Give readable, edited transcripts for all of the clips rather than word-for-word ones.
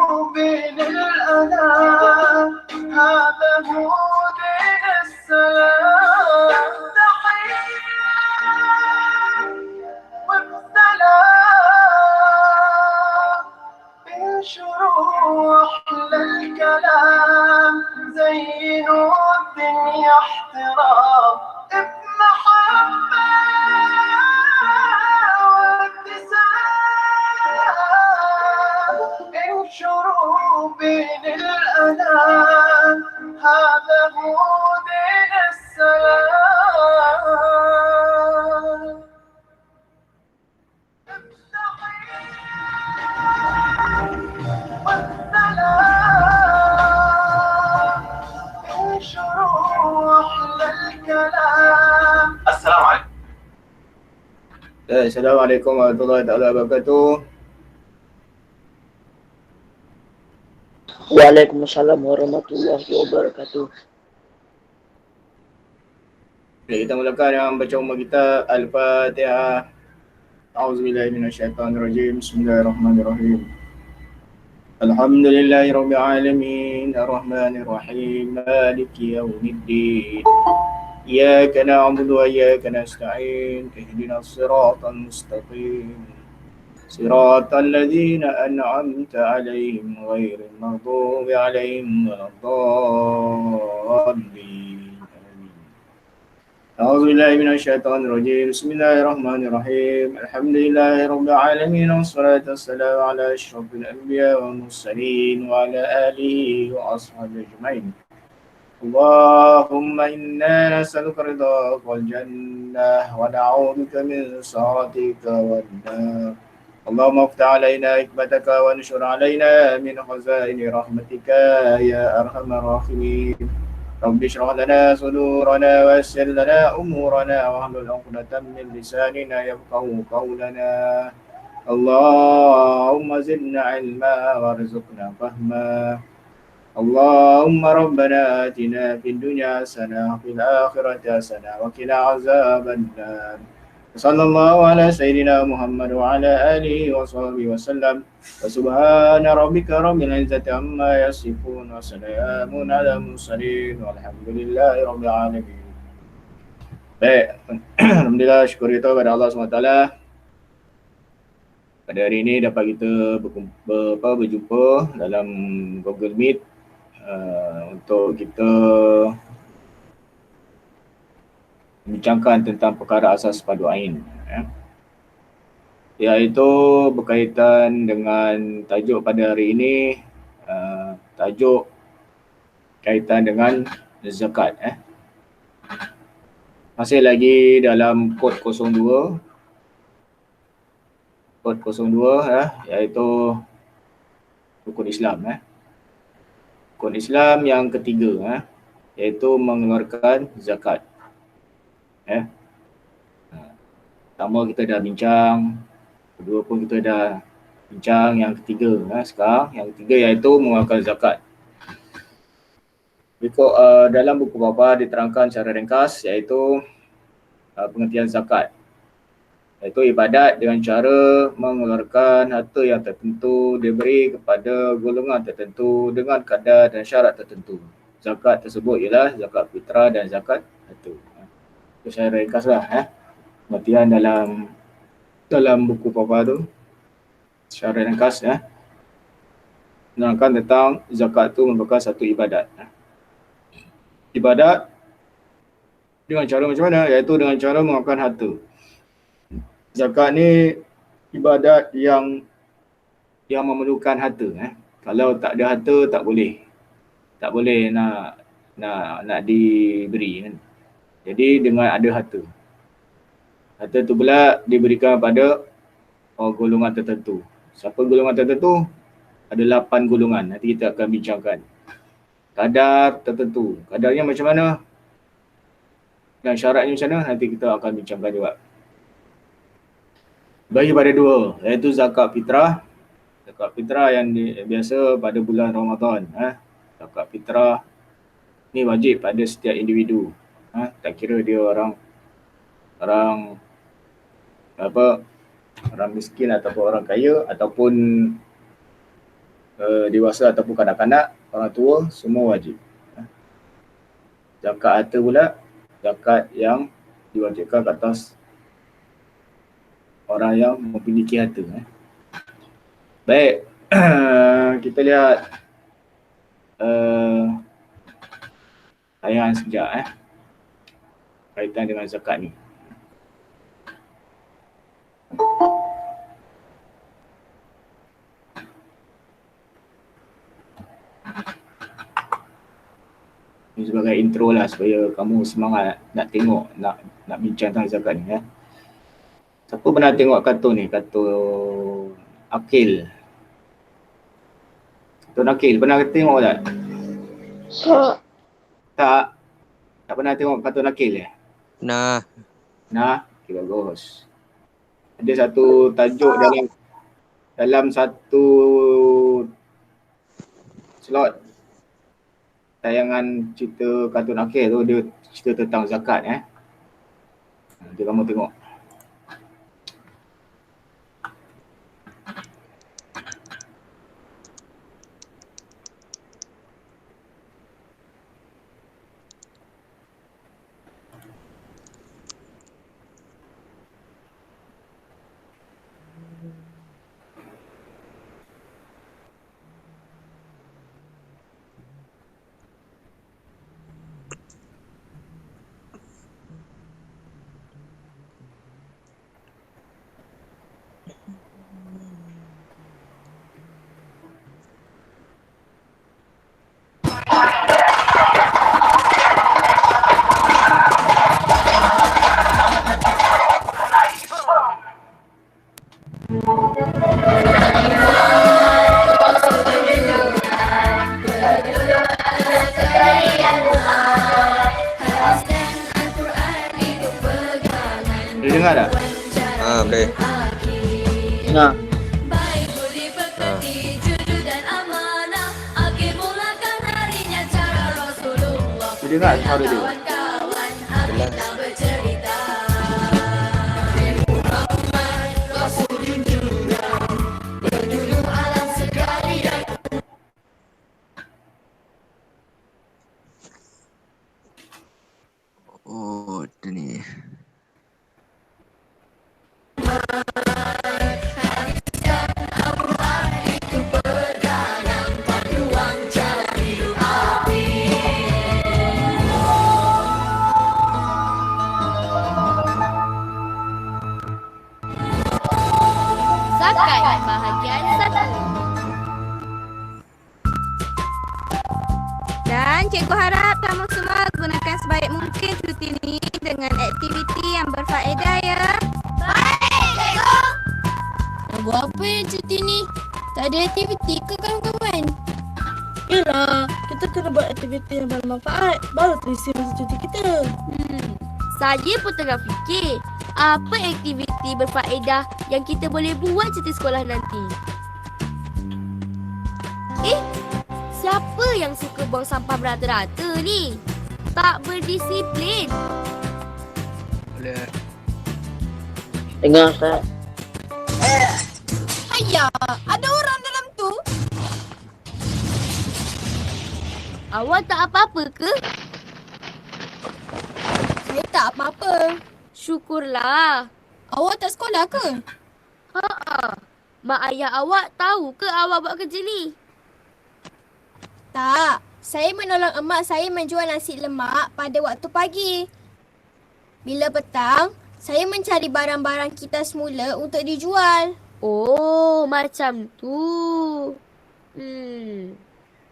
بين الأنام، هذا هو دين السلام. تحية وبسلام، انشروا أحلى الكلام، زينوا الدنيا احترام، بمحبة وابتسام، انشروا بين الأنام، هذا هو دين السلام. السلام عليكم. Assalamualaikum warahmatullahi wabarakatuh. Waalaikumsalam warahmatullahi wabarakatuh. Baik, kita mulakan dengan baca umum kita Al-Fatihah. A'udzubillahi minasyaitonirrajim. Bismillahirrahmanirrahim. Alhamdulillahirabbil alamin, arrahmanir rahim, maliki yaumiddin. Iyyaka na'budu wa iyyaka nasta'in. Ihdinas siratal mustaqim. Siratal ladzina an'amta 'alaihim ghairil maghdubi 'alaihim waladdallin. أعوذ بالله من الشيطان الرجيم. بسم الله الرحمن الرحيم. الحمد لله رب العالمين، والصلاة والسلام على أشرف الأنبياء والمرسلين وعلى آله وأصحابه أجمعين. اللهم إنا نسألك رضاك والجنة ونعوذ بك من سخطك والنار. اللهم افتح علينا حكمتك وانشر علينا من خزائن رحمتك يا أرحم الراحمين. رب اشرح لنا صدورنا ويسر لنا أمورنا واحلل عقدة من لساننا يفقهوا قولنا. اللهم زدنا علما وارزقنا فهما. اللهم ربنا آتنا في الدنيا حسنة وفي الآخرة حسنة وقنا عذاب النار. صلى الله على سيدنا محمد وعلى آله وصحبه وسلم. وسبحان ربك رب العزة عما يصفون وسلام على المرسلين والحمد لله رب العالمين. Baik, alhamdulillah, syukur kita kepada Allah SWT. Pada hari ini dapat kita berjumpa dalam Google Meet untuk kita bincangkan tentang perkara asas padu ain, iaitu berkaitan dengan tajuk pada hari ini, tajuk kaitan dengan zakat. Masih lagi dalam kod 02, iaitu rukun Islam, rukun Islam yang ketiga, iaitu mengeluarkan zakat. Pertama kita dah bincang, kedua pun kita dah bincang, yang ketiga sekarang, yang ketiga iaitu mengeluarkan zakat. Berikut dalam buku bapa diterangkan secara ringkas, iaitu pengertian zakat, iaitu ibadat dengan cara mengeluarkan harta yang tertentu diberi kepada golongan tertentu dengan kadar dan syarat tertentu. Zakat tersebut ialah zakat fitrah dan zakat harta. Itu saya ringkaslah pengertian dalam buku bapa tu secara ringkas, menerangkan tentang zakat tu merupakan satu ibadat. Ibadat dengan cara macam mana? Iaitu dengan cara mengeluarkan harta. Zakat ni ibadat yang memerlukan harta. Kalau tak ada harta tak boleh nak diberi, kan? Jadi dengan ada harta tu pula diberikan pada golongan tertentu. Siapa golongan tertentu? Ada 8 golongan, nanti kita akan bincangkan. Kadar tertentu, kadarnya macam mana dan syaratnya macam mana, nanti kita akan bincangkan juga. Bagi pada dua, iaitu zakat fitrah. Zakat fitrah yang biasa pada bulan Ramadan. Zakat fitrah ni wajib pada setiap individu. Tak kira dia orang miskin ataupun orang kaya ataupun dewasa ataupun kanak-kanak, orang tua, semua wajib. Zakat harta pula, zakat yang diwajibkan ke atas orang yang memiliki harta. Baik, kita lihat tayangan sekejap kaitan dengan zakat ni. Ini sebagai intro lah supaya kamu semangat nak tengok, nak bincang tentang zakat ni. Siapa pernah tengok kartun ni? Kartun Akil. Kartun Akil, pernah tengok tak? Tak. Tak pernah tengok kartun Akil ya? Nah, Okay, bagus. Ada satu tajuk dalam satu slot tayangan cerita kartun Akil tu, dia cerita tentang zakat. Nanti kamu tengok. Boleh dengar tak? boleh. Nah, Boleh dengar suara dia? Jelas. Oh, tu ni. Zakat bahagian 1. Dan cikgu harap kamu semua gunakan sebaik mungkin cuti ini dengan aktiviti yang berfaedah ya. Baik, cikgu. Nak buat apa yang cuti ni? Tak ada aktiviti ke kawan-kawan? Yelah, kita kena buat aktiviti yang bermanfaat baru terisi masa cuti kita. Saya pun tengah fikir apa aktiviti berfaedah yang kita boleh buat cuti sekolah nanti. Siapa yang suka buang sampah berata-rata ni? Tak berdisiplin. Boleh. dengar Ustaz. Ayah, ada orang dalam tu? Awak tak apa-apa ke? Saya tak apa-apa. Syukurlah. Awak tak sekolah ke? Mak ayah awak tahu ke awak buat kerja ni? Tak. Saya menolong emak saya menjual nasi lemak pada waktu pagi. Bila petang, saya mencari barang-barang kita semula untuk dijual. Oh, macam tu.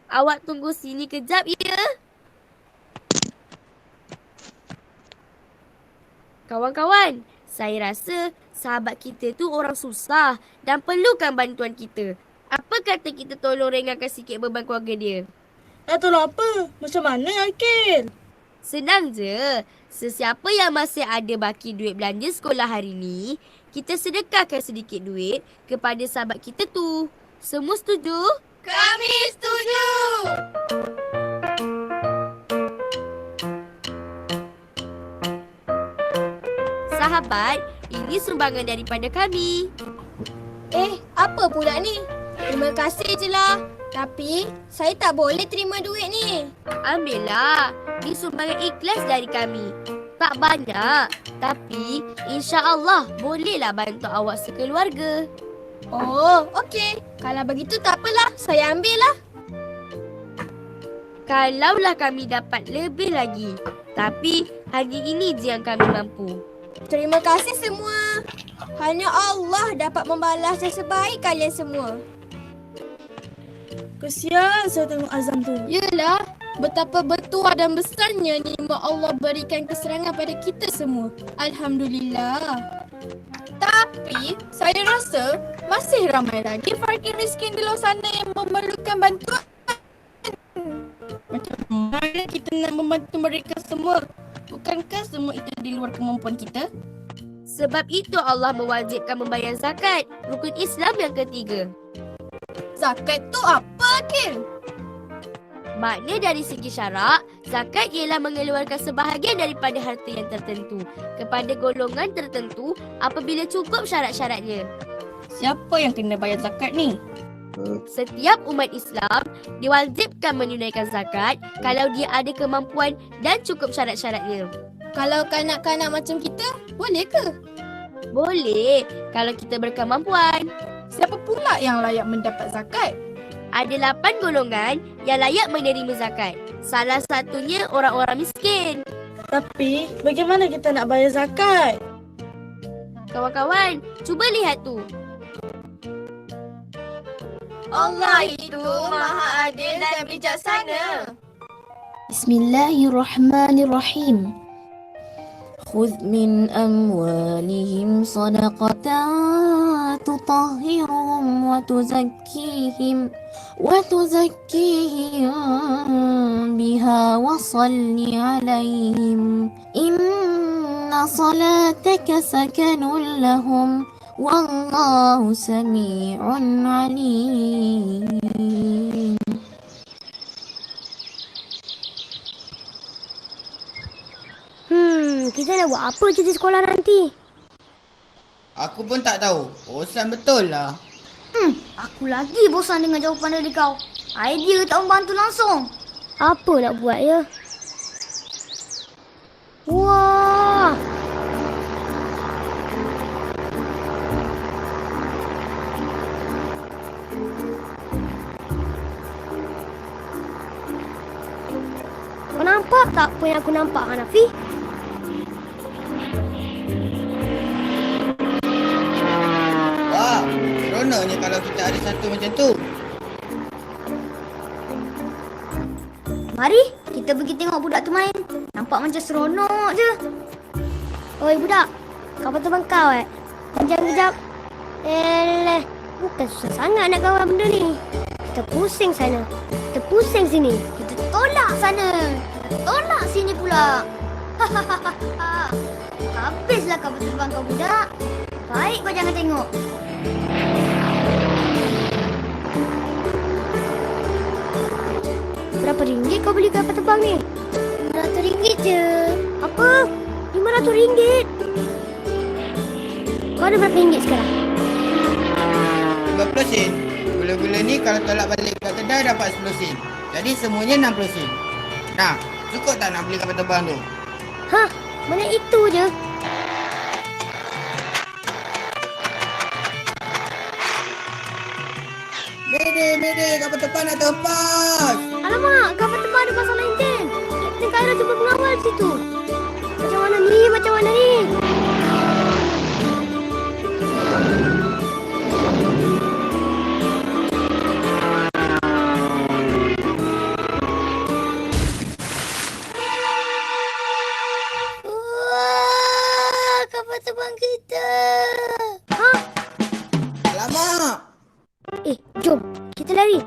Awak tunggu sini kejap ya. Kawan-kawan, saya rasa sahabat kita tu orang susah dan perlukan bantuan kita. Apa kata kita tolong ringankan sikit beban keluarga dia? Nak tolong apa? Macam mana Akil? Senang je. Sesiapa yang masih ada baki duit belanja sekolah hari ni, kita sedekahkan sedikit duit kepada sahabat kita tu. Semua setuju? Kami setuju. Sahabat, ini sumbangan daripada kami. Apa pula ni? Terima kasih je lah. Tapi, saya tak boleh terima duit ni. Ambillah. Ini sumbangan ikhlas dari kami. Tak banyak. Tapi, insya-Allah bolehlah bantu awak sekeluarga. Oh, okey. Kalau begitu tak apalah. Saya ambil lah. Kalaulah kami dapat lebih lagi. Tapi, hanya ini je yang kami mampu. Terima kasih semua. Hanya Allah dapat membalas jasa baik kalian semua. Kesian saya tengok Azam tu. Yelah, betapa bertuah dan besarnya nikmat Allah berikan keserangan pada kita semua. Alhamdulillah. Tapi, saya rasa masih ramai lagi fakir miskin di luar sana yang memerlukan bantuan. Macam mana kita nak membantu mereka semua? Bukankah semua itu di luar kemampuan kita? Sebab itu Allah mewajibkan membayar zakat, rukun Islam yang ketiga. Zakat tu apa, Akil? Makna dari segi syarak, zakat ialah mengeluarkan sebahagian daripada harta yang tertentu kepada golongan tertentu apabila cukup syarat-syaratnya. Siapa yang kena bayar zakat ni? Setiap umat Islam diwajibkan menunaikan zakat kalau dia ada kemampuan dan cukup syarat-syaratnya. Kalau kanak-kanak macam kita, boleh ke? Boleh kalau kita berkemampuan. Siapa pula yang layak mendapat zakat? Ada 8 golongan yang layak menerima zakat. Salah satunya orang-orang miskin. Tapi bagaimana kita nak bayar zakat? Kawan-kawan, cuba lihat tu. Allah itu maha adil dan bijaksana. Bismillahirrahmanirrahim. خذ من أموالهم صدقة تطهرهم وتزكيهم بها وصل عليهم إن صلاتك سكن لهم والله سميع عليم. Kita nak buat apa cuti sekolah nanti? Aku pun tak tahu. Bosan betul lah. Aku lagi bosan dengan jawapan dari kau. Idea tak membantu langsung. Apa nak buat ya? Wah! Kau nampak tak apa yang aku nampak, Hanafi? Wah, seronoknya kalau kita ada satu macam tu. Mari, kita pergi tengok budak tu main. Nampak macam seronok je. Oi budak, kapal terbang kau Pinjam kejap. Bukan susah sangat nak kawan benda ni. Kita pusing sana. Kita pusing sini. Kita tolak sana. Tolak sini pula. Habislah kapal terbang kau budak. Baik kau jangan tengok. Berapa ringgit kau beli kapal terbang ni? RM500 je. Apa? RM500? Kau ada berapa ringgit sekarang? 30 sen. Gula-gula ni kalau tolak balik kat kedai dapat 10 sen. Jadi semuanya 60 sen. Nah, cukup tak nak beli kapal terbang tu? Hah? Mana itu je? Dede, kapal terbang nak terlepas. Alamak, kapal terbang ada masalah enjin. Kapten Khairul cuba mengawal di situ. Macam mana ni? Wah, kapal terbang kita. Hah? Alamak. Jom. Kita lari.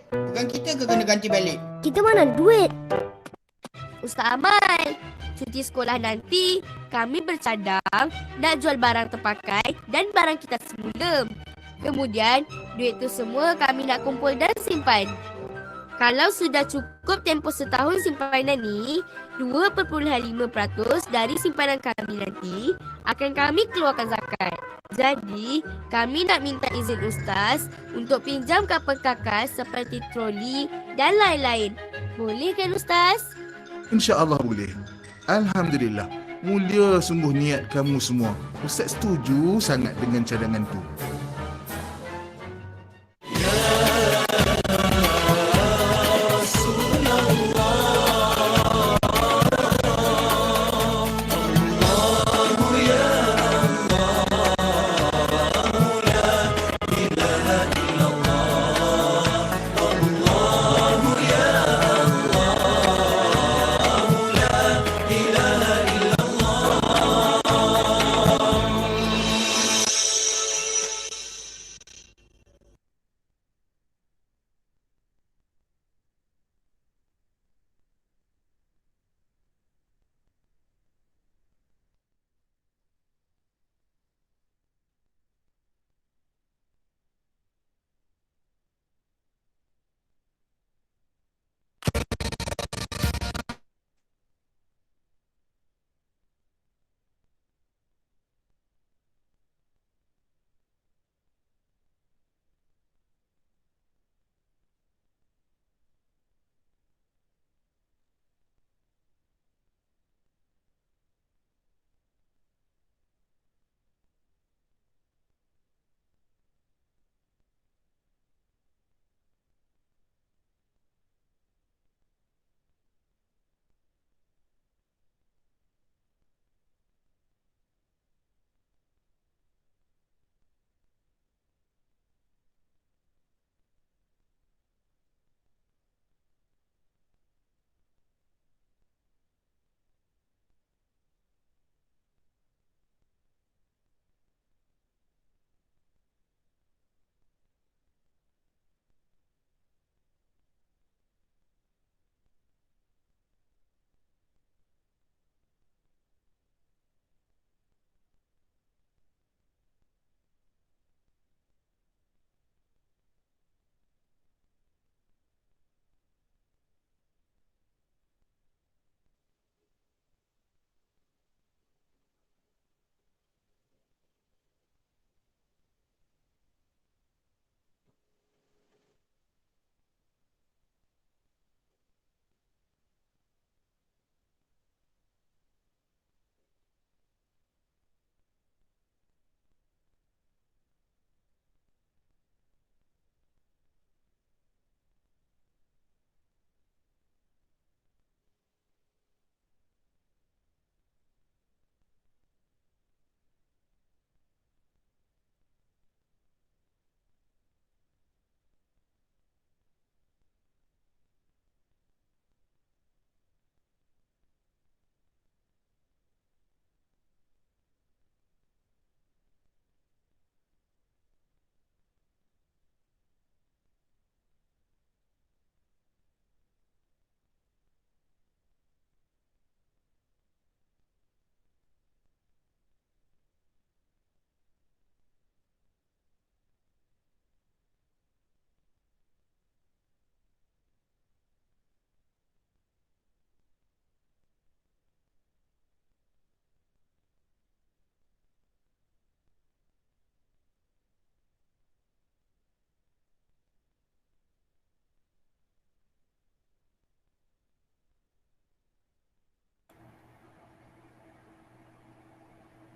Bukan kita ke kena ganti balik? Kita mana ada duit? Ustaz Amal, cuti sekolah nanti kami bercadang nak jual barang terpakai dan barang kita semula. Kemudian duit tu semua kami nak kumpul dan simpan. Kalau sudah cukup tempoh setahun simpanan ni, 2.5% dari simpanan kami nanti akan kami keluarkan zakat. Jadi, kami nak minta izin Ustaz untuk pinjam kapal kakas seperti troli dan lain-lain. Boleh kan Ustaz? InsyaAllah boleh. Alhamdulillah. Mulia sungguh niat kamu semua. Ustaz setuju sangat dengan cadangan tu.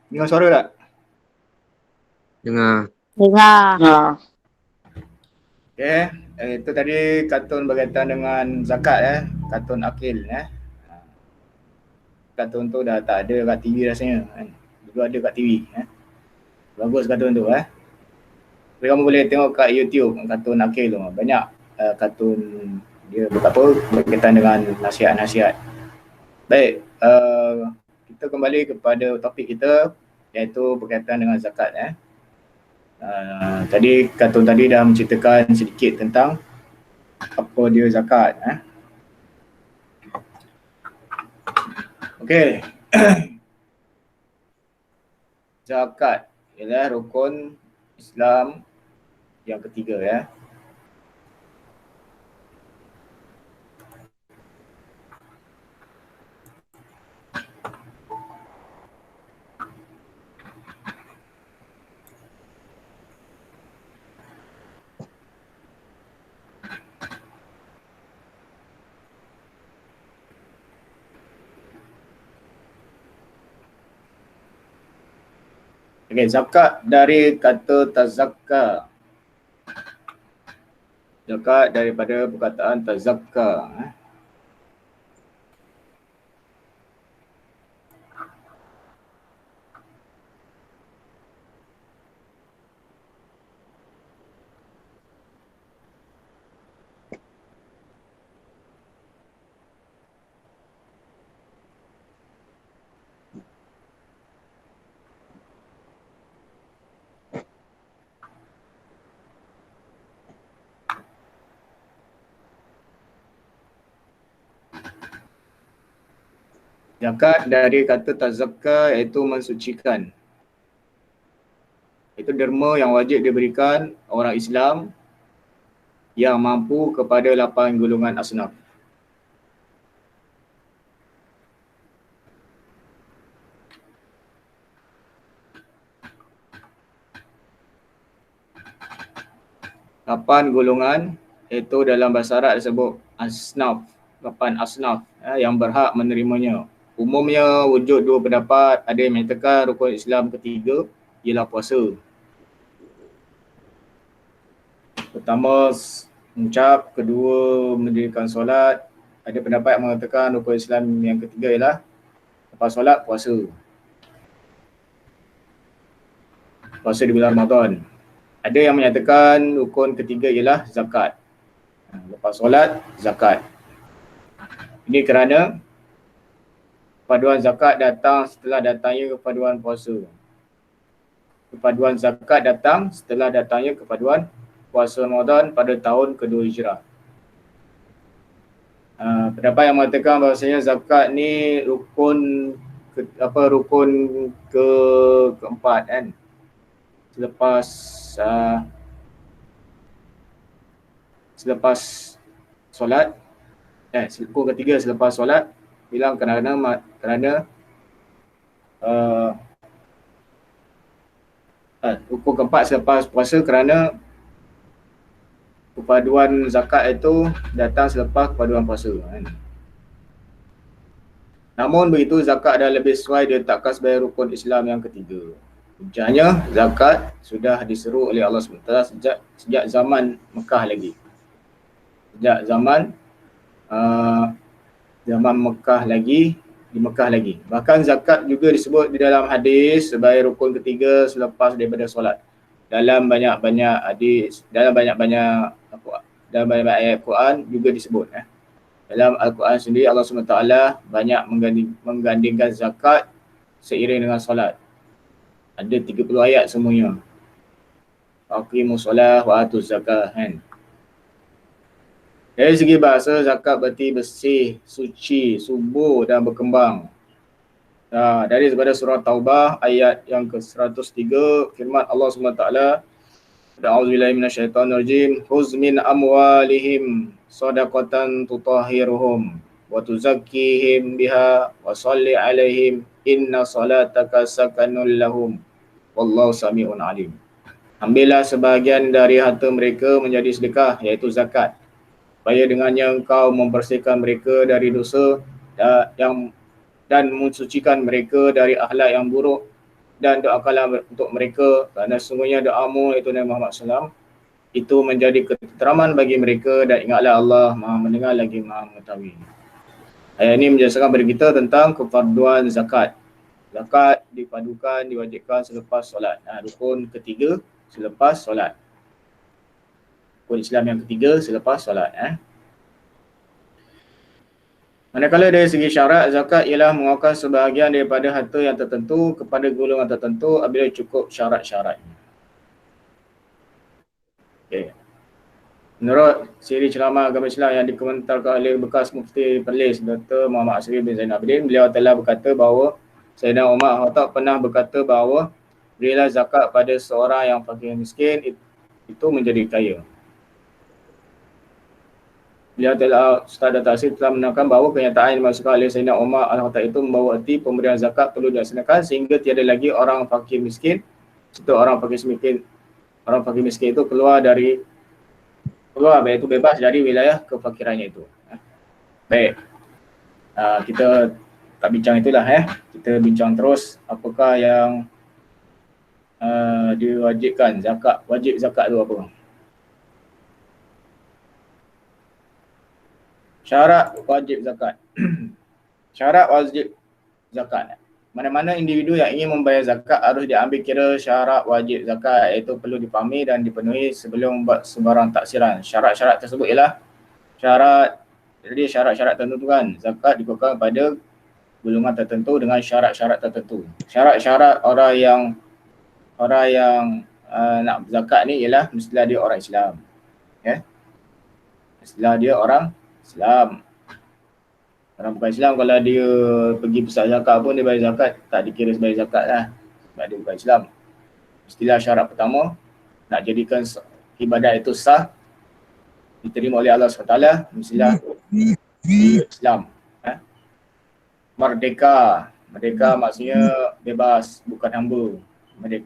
Dengar suara tak? Dengar. Okay. Itu tadi kartun berkaitan dengan zakat kartun Akil Kartun tu dah tak ada kat TV rasanya kan. Dulu ada kat TV Bagus kartun tu Tapi kamu boleh tengok kat YouTube kartun Akil tu. Banyak kartun dia berkaitan dengan nasihat-nasihat. Baik, kita kembali kepada topik kita iaitu berkaitan dengan zakat Tadi kartun tadi dah menceritakan sedikit tentang apa dia zakat Okey. Zakat ialah rukun Islam yang ketiga Okey, zakat dari kata tazakka. Zakat daripada perkataan tazakka. Zakat dari kata tazakka iaitu mensucikan. Itu derma yang wajib diberikan orang Islam yang mampu kepada 8 golongan asnaf. Lapan golongan itu dalam bahasa Arab disebut asnaf, 8 asnaf yang berhak menerimanya. Umumnya wujud dua pendapat, ada yang menyatakan rukun Islam ketiga ialah puasa. Pertama mengucap, kedua mendirikan solat. Ada pendapat yang mengatakan rukun Islam yang ketiga ialah lepas solat puasa. Puasa di bulan Ramadan. Ada yang menyatakan rukun ketiga ialah zakat. Lepas solat, zakat. Ini kerana kepaduan zakat datang setelah datangnya kepaduan puasa. Kepaduan zakat datang setelah datangnya kepaduan puasa Ramadan pada tahun kedua Hijrah. Pendapat yang mengatakan bahawasanya zakat ni rukun keempat kan. Selepas solat, rukun ketiga selepas solat, bilang kerana rukun keempat selepas puasa kerana kepaduan zakat itu datang selepas kepaduan puasa kan. Namun begitu zakat dah lebih sesuai diletakkan sebagai rukun Islam yang ketiga. Hujahnya zakat sudah diseru oleh Allah SWT sejak zaman Mekah lagi. Sejak zaman Mekah lagi, di Mekah lagi. Bahkan zakat juga disebut di dalam hadis sebagai rukun ketiga selepas daripada solat. Dalam banyak-banyak hadis, dalam banyak-banyak ayat Quran juga disebut. Dalam Al-Quran sendiri Allah SWT banyak menggandingkan zakat seiring dengan solat. Ada 30 ayat semuanya. Aqimus solah wa atuz zakah kan. Dari segi bahasa, zakat berarti bersih, suci, subur dan berkembang. Dari daripada surah Taubah ayat yang ke-103, firman Allah SWT, A'udzubillahi minasyaitonirrajim, Khuz min amwalihim sadaqatan tutahhiruhum wa tuzakkihim biha wa shalli alaihim inna salataka sakanul lahum wallahu sami'un alim. Ambillah sebahagian dari harta mereka menjadi sedekah, iaitu zakat, supaya dengannya engkau membersihkan mereka dari dosa dan mensucikan mereka dari akhlak yang buruk, dan doakanlah untuk mereka kerana sesungguhnya doamu itu Nabi Muhammad SAW itu menjadi ketenteraman bagi mereka, dan ingatlah Allah Maha mendengar lagi Maha mengetahui. Ayat ini menjelaskan kepada kita tentang kefarduan zakat. Zakat dipadukan, diwajibkan selepas solat. Rukun ketiga selepas solat. Rukun Islam yang ketiga selepas solat. Manakala dari segi syarat, zakat ialah mengeluarkan sebahagian daripada harta yang tertentu kepada golongan tertentu apabila cukup syarat-syaratnya. Okay. Menurut siri ceramah agama Islam yang dikomentarkan oleh bekas Mufti Perlis, Dr. Muhammad Asri bin Zainal Abidin, beliau telah berkata bahawa Sayyidina Umar Khattab pernah berkata bahawa berilah zakat pada seorang yang fakir miskin, itu menjadi kaya. Beliau telah, Ustaz Dato' Asri telah menerangkan bahawa kenyataan yang dimaksudkan oleh Sayyidina Umar Al-Khattab itu membawa erti pemberian zakat perlu dilaksanakan sehingga tiada lagi orang fakir miskin. Itu orang fakir miskin itu keluar iaitu bebas dari wilayah kefakirannya itu. Baik. Kita tak bincang itulah Kita bincang terus apakah yang diwajibkan zakat. Wajib zakat tu apa? Syarat wajib zakat. Syarat wajib zakat. Mana-mana individu yang ingin membayar zakat harus diambil kira syarat wajib zakat, iaitu perlu dipahami dan dipenuhi sebelum membuat sebarang taksiran. Syarat-syarat tersebut ialah syarat-syarat tertentu kan. Zakat dikeluarkan pada golongan tertentu dengan syarat-syarat tertentu. Syarat-syarat orang yang nak zakat ni ialah mestilah dia orang Islam. Okay? Mestilah dia orang Islam. Orang bukan Islam kalau dia pergi pusat zakat pun dia bayar zakat, tak dikira sebagai zakat lah. Sebab dia bukan Islam. Mestilah syarat pertama, nak jadikan ibadat itu sah, diterima oleh Allah SWT, mestilah Islam. Merdeka. Merdeka maksudnya bebas, bukan hamba.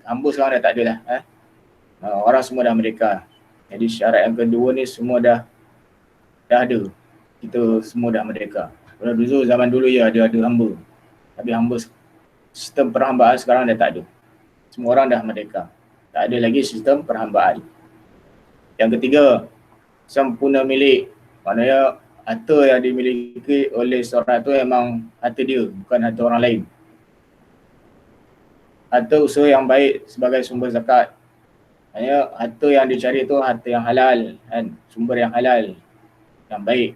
Hamba sekarang dah tak ada lah. Orang semua dah merdeka. Jadi syarat yang kedua ni semua dah ada. Kita semua dah merdeka. Kalau dulu zaman dulu ya ada hamba. Tapi hamba sistem perhambaan sekarang dah tak ada. Semua orang dah merdeka. Tak ada lagi sistem perhambaan. Yang ketiga, sempurna milik. Maknanya harta yang dimiliki oleh seorang itu memang harta dia, bukan harta orang lain. Harta usaha yang baik sebagai sumber zakat. Maknanya harta yang dicari itu harta yang halal, kan? Sumber yang halal, yang baik.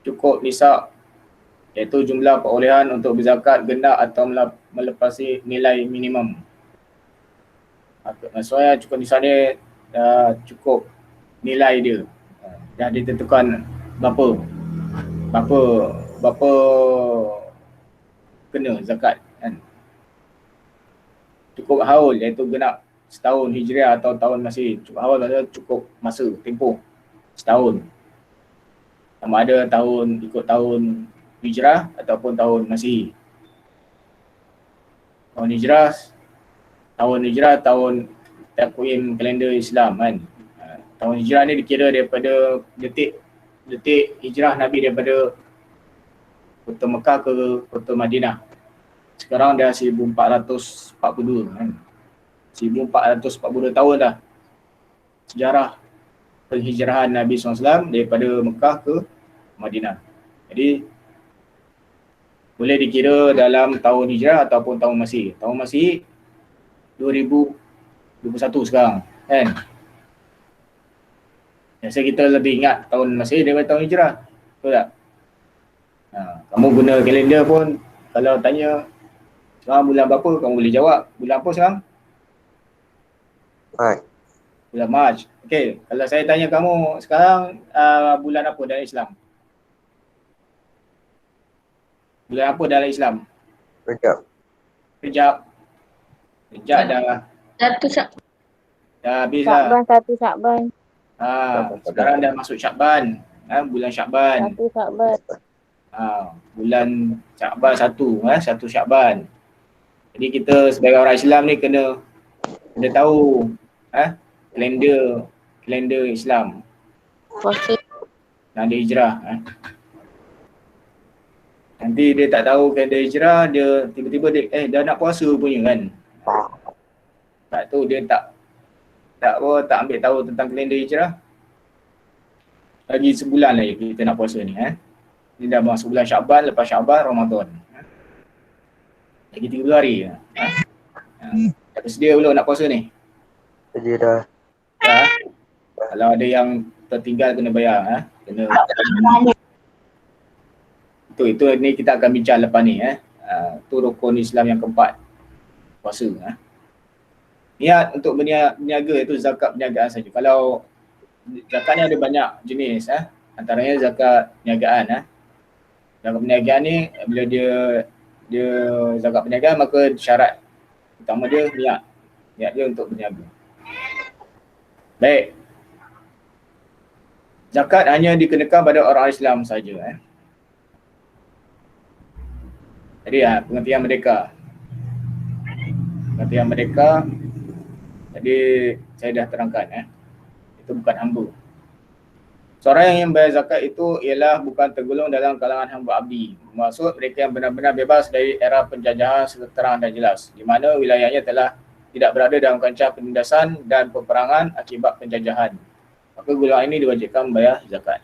Cukup nisab, iaitu jumlah perolehan untuk berzakat genap atau melepasi nilai minimum. Maksudnya cukup nisab dia cukup nilai dia. Dah ditentukan berapa kena zakat, kan. Cukup haul, iaitu genap setahun Hijriah atau tahun Masih. Cukup haul maksudnya cukup masa, tempoh setahun. Sama ada ikut tahun Hijrah ataupun tahun Masih. Tahun Hijrah, tahun takwim kalender Islam, kan. Tahun Hijrah ni dikira daripada detik Hijrah Nabi daripada kota Mekah ke kota Madinah. Sekarang dah 1442, kan. 1442 tahun dah sejarah penghijrahan Nabi SAW daripada Mekah ke Madinah. Jadi boleh dikira dalam tahun Hijrah ataupun tahun Masih. Tahun Masih 2021 sekarang, kan. Biasa kita lebih ingat tahun Masih daripada tahun Hijrah. Betul tak? Kamu guna kalender pun kalau tanya sekarang bulan berapa, kamu boleh jawab. Bulan apa sekarang? Bulan Mac. Okey, kalau saya tanya kamu sekarang bulan apa dalam Islam? Bulan apa dalam Islam? Rejab dah. Dah habis dah. Syakban. Sekarang dah masuk Syakban. Bulan Syakban. Bulan Syakban 1 Syakban. Jadi kita sebagai orang Islam ni kena tahu kalender Islam. Kalender Hijrah. Nanti dia tak tahu kalender Hijrah, dia tiba-tiba dia dah nak puasa punya, kan. Tak tahu dia tak ambil tahu tentang kalender Hijrah. Lagi sebulan lagi kita nak puasa ni. Ni dah masuk bulan Syakban, lepas Syakban Ramadan. Lagi 3 hari. Tak bersedia belum nak puasa ni? Sedia dah. Kalau ada yang tertinggal kena bayar. Kena. Itu ni kita akan bincang lepas ni. Itu rukun Islam yang keempat, puasa. Niat untuk berniaga itu zakat perniagaan saja. Kalau zakat ni ada banyak jenis. Antaranya zakat perniagaan. Zakat perniagaan ni bila dia zakat perniagaan, maka syarat utama dia niat dia untuk berniaga. Baik. Zakat hanya dikenakan pada orang Islam saja. Jadi pengertian mereka. Jadi saya dah terangkan. Itu bukan hamba. Seorang yang bayar zakat itu ialah bukan tergolong dalam kalangan hamba abdi. Maksud mereka yang benar-benar bebas dari era penjajahan secara terang dan jelas, di mana wilayahnya telah tidak berada dalam kancah penindasan dan peperangan akibat penjajahan, maka golongan ini diwajibkan membayar zakat.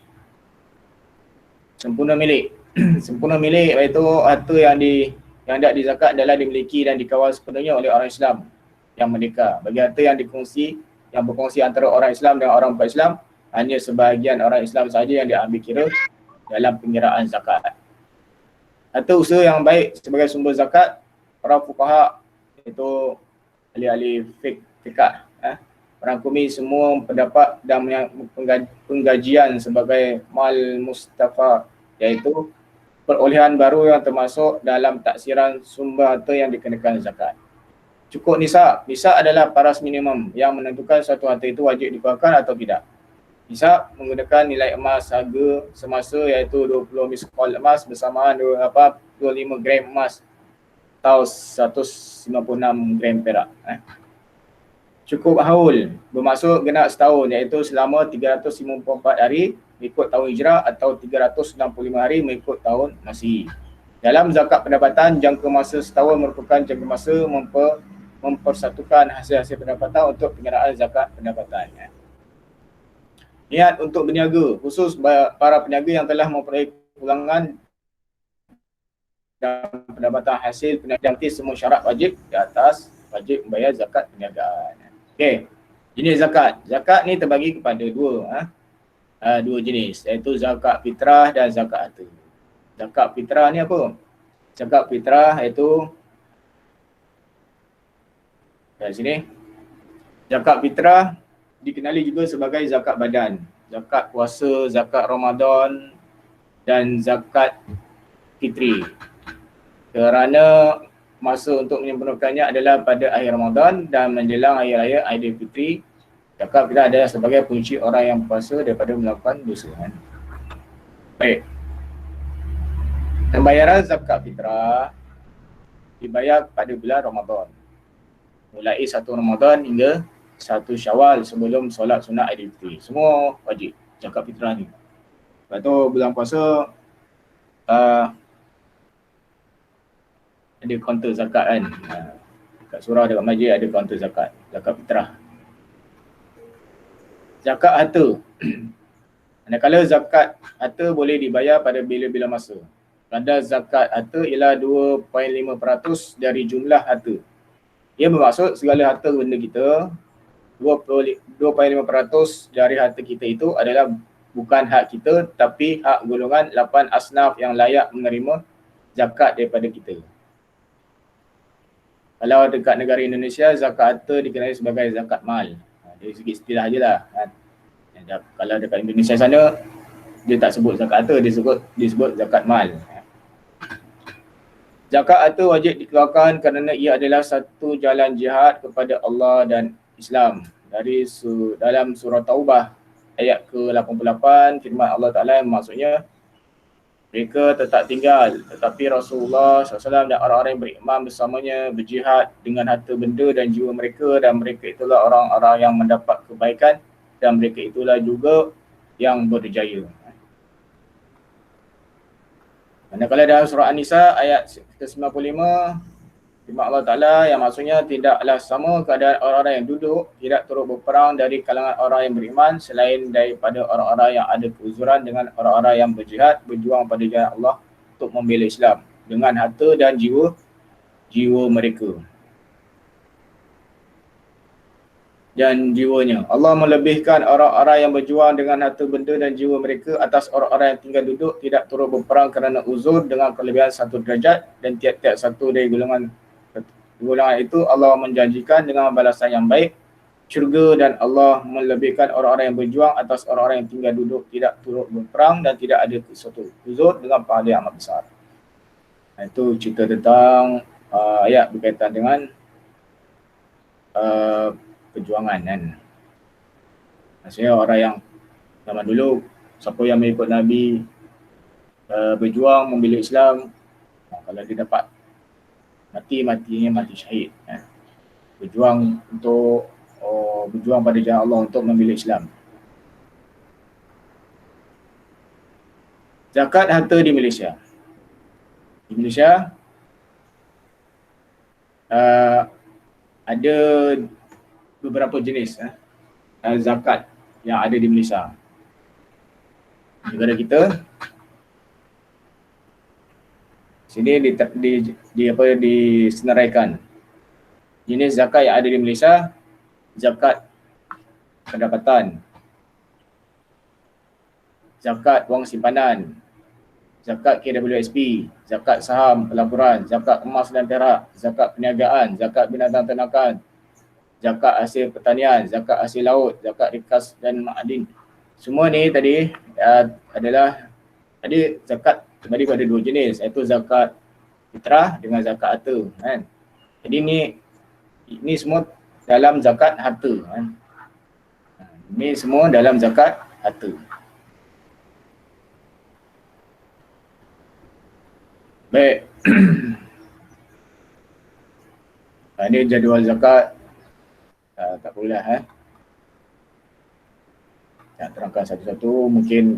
Sempurna milik. Sempurna milik iaitu harta yang hendak dizakat adalah dimiliki dan dikawal sepenuhnya oleh orang Islam yang merdeka. Bagi harta yang berkongsi antara orang Islam dan orang bukan Islam, hanya sebahagian orang Islam sahaja yang diambil kira dalam pengiraan zakat. Harta usaha yang baik sebagai sumber zakat, para fuqaha iaitu ahli-ahli fiqh merangkumi semua pendapat dan penggajian sebagai mal mustafa, iaitu perolehan baru yang termasuk dalam taksiran sumber harta yang dikenakan zakat. Cukup nisab. Nisab adalah paras minimum yang menentukan suatu harta itu wajib dikeluarkan atau tidak. Nisab menggunakan nilai emas harga semasa iaitu 20 miskol emas bersamaan 25 gram emas atau 156 gram perak. Cukup haul bermaksud genap setahun iaitu selama 354 hari mengikut tahun hijrah atau 365 hari mengikut tahun Masihi. Dalam zakat pendapatan, jangka masa setahun merupakan jangka masa mempersatukan hasil-hasil pendapatan untuk penyertaan zakat pendapatan. Niat untuk berniaga, khusus para peniaga yang telah memperoleh pulangan dan pendapatan hasil perniagaan semua syarat wajib di atas, wajib membayar zakat perniagaan. Okey, jenis zakat. Zakat ni terbagi kepada dua jenis, iaitu zakat fitrah dan zakat harta. Zakat fitrah ni apa? Zakat fitrah iaitu kat sini. Zakat fitrah dikenali juga sebagai zakat badan, zakat puasa, zakat Ramadan dan zakat fitri. Kerana masa untuk menyempurnakannya adalah pada akhir Ramadan dan menjelang hari raya Aidilfitri, zakat fitrah adalah sebagai punci orang yang puasa daripada melakukan dosa. Baik. Pembayaran zakat fitrah dibayar pada bulan Ramadan. Mulai 1 Ramadan hingga 1 Syawal sebelum solat sunat Aidilfitri. Semua wajib zakat fitrah ni. Lepas tu bulan puasa ada kaunter zakat kan. Kat surau dekat masjid ada kaunter zakat fitrah. Zakat harta. Manakala zakat harta boleh dibayar pada bila-bila masa. Kadar zakat harta ialah 2.5% dari jumlah harta. Ia bermaksud segala harta benda kita, 2.5% dari harta kita itu adalah bukan hak kita tapi hak golongan 8 asnaf yang layak menerima zakat daripada kita. Kalau dekat negara Indonesia, zakat harta dikenali sebagai zakat mal. Dari segi istilah je lah. Kalau dekat Indonesia sana, dia tak sebut zakat harta, dia sebut zakat mal. Zakat harta wajib dikeluarkan kerana ia adalah satu jalan jihad kepada Allah dan Islam. Dalam surah Taubah ayat ke-88, firman Allah Ta'ala yang maksudnya, mereka tetap tinggal tetapi Rasulullah SAW dan orang-orang yang beriman bersamanya berjihad dengan harta benda dan jiwa mereka, dan mereka itulah orang-orang yang mendapat kebaikan dan mereka itulah juga yang berjaya. Manakala dalam surah An-Nisa ayat ke-95, firman Allah Ta'ala yang maksudnya tidaklah sama keadaan orang-orang yang duduk tidak turut berperang dari kalangan orang yang beriman selain daripada orang-orang yang ada keuzuran dengan orang-orang yang berjihad berjuang pada jalan Allah untuk membela Islam dengan harta dan jiwa mereka dan jiwanya. Allah melebihkan orang-orang yang berjuang dengan harta benda dan jiwa mereka atas orang-orang yang tinggal duduk tidak turut berperang kerana uzur dengan kelebihan 1 derajat, dan tiap-tiap satu dari golongan itu Allah menjanjikan dengan balasan yang baik syurga, dan Allah melebihkan orang-orang yang berjuang atas orang-orang yang tinggal duduk tidak turut berperang dan tidak ada suatu uzur dengan pahala yang amat besar. Itu cerita tentang ayat berkaitan dengan perjuangan kan. Maksudnya orang yang zaman dulu, siapa yang mengikut Nabi berjuang membela Islam, kalau dia dapat matinya mati syahid. Berjuang untuk berjuang pada jalan Allah untuk membela Islam. Zakat harta di Malaysia. Di Malaysia ada beberapa jenis zakat yang ada di Malaysia. Negara kita sini disenaraikan jenis zakat yang ada di Malaysia: zakat pendapatan, zakat wang simpanan, zakat KWSP, zakat saham pelaburan, zakat emas dan perak, zakat perniagaan, zakat binatang ternakan, zakat hasil pertanian, zakat hasil laut, zakat rikas dan ma'adin. Semua ni tadi adalah ada zakat terbagi pada dua jenis, iaitu zakat fitrah dengan zakat harta kan. Jadi ini semua dalam zakat harta kan. Ini semua dalam zakat harta. Baik. Ini jadual zakat. Tak apalah nak terangkan satu-satu, mungkin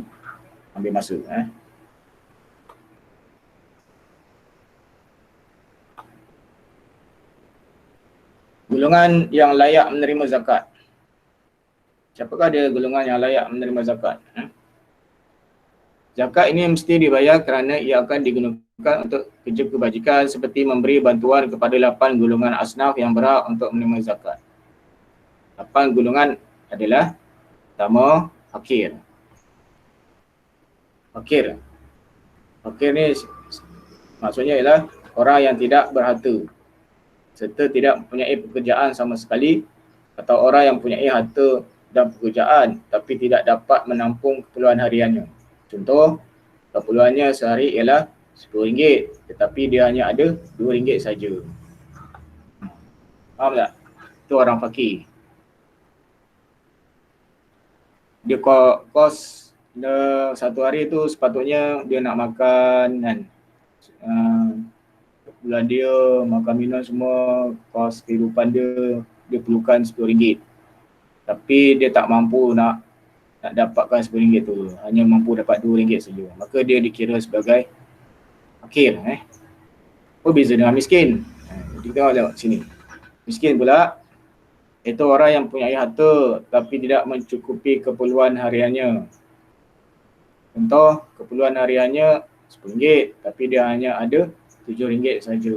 ambil masa Golongan yang layak menerima zakat. Siapakah dia golongan yang layak menerima zakat? Zakat ini mesti dibayar kerana ia akan digunakan untuk kerja kebajikan seperti memberi bantuan kepada 8 golongan asnaf yang berhak untuk menerima zakat. 8 golongan adalah: pertama, fakir. Fakir ni maksudnya ialah orang yang tidak berharta serta tidak mempunyai pekerjaan sama sekali, atau orang yang mempunyai harta dan pekerjaan tapi tidak dapat menampung keperluan hariannya. Contoh, keperluannya sehari ialah RM10 tetapi dia hanya ada RM2 saja. Faham tak? Itu orang fakir. Dia kos satu hari tu sepatutnya dia nak makan kan, bulan dia makan minum semua, kos kehidupan dia perlukan RM10. Tapi dia tak mampu nak dapatkan RM10 tu, hanya mampu dapat RM2 saja. Maka dia dikira sebagai fakir. Apa beza dengan miskin? Kita tengok sini. Miskin pula itu orang yang punya harta tapi tidak mencukupi keperluan hariannya. Contoh, keperluan hariannya RM10 tapi dia hanya ada RM7 saja.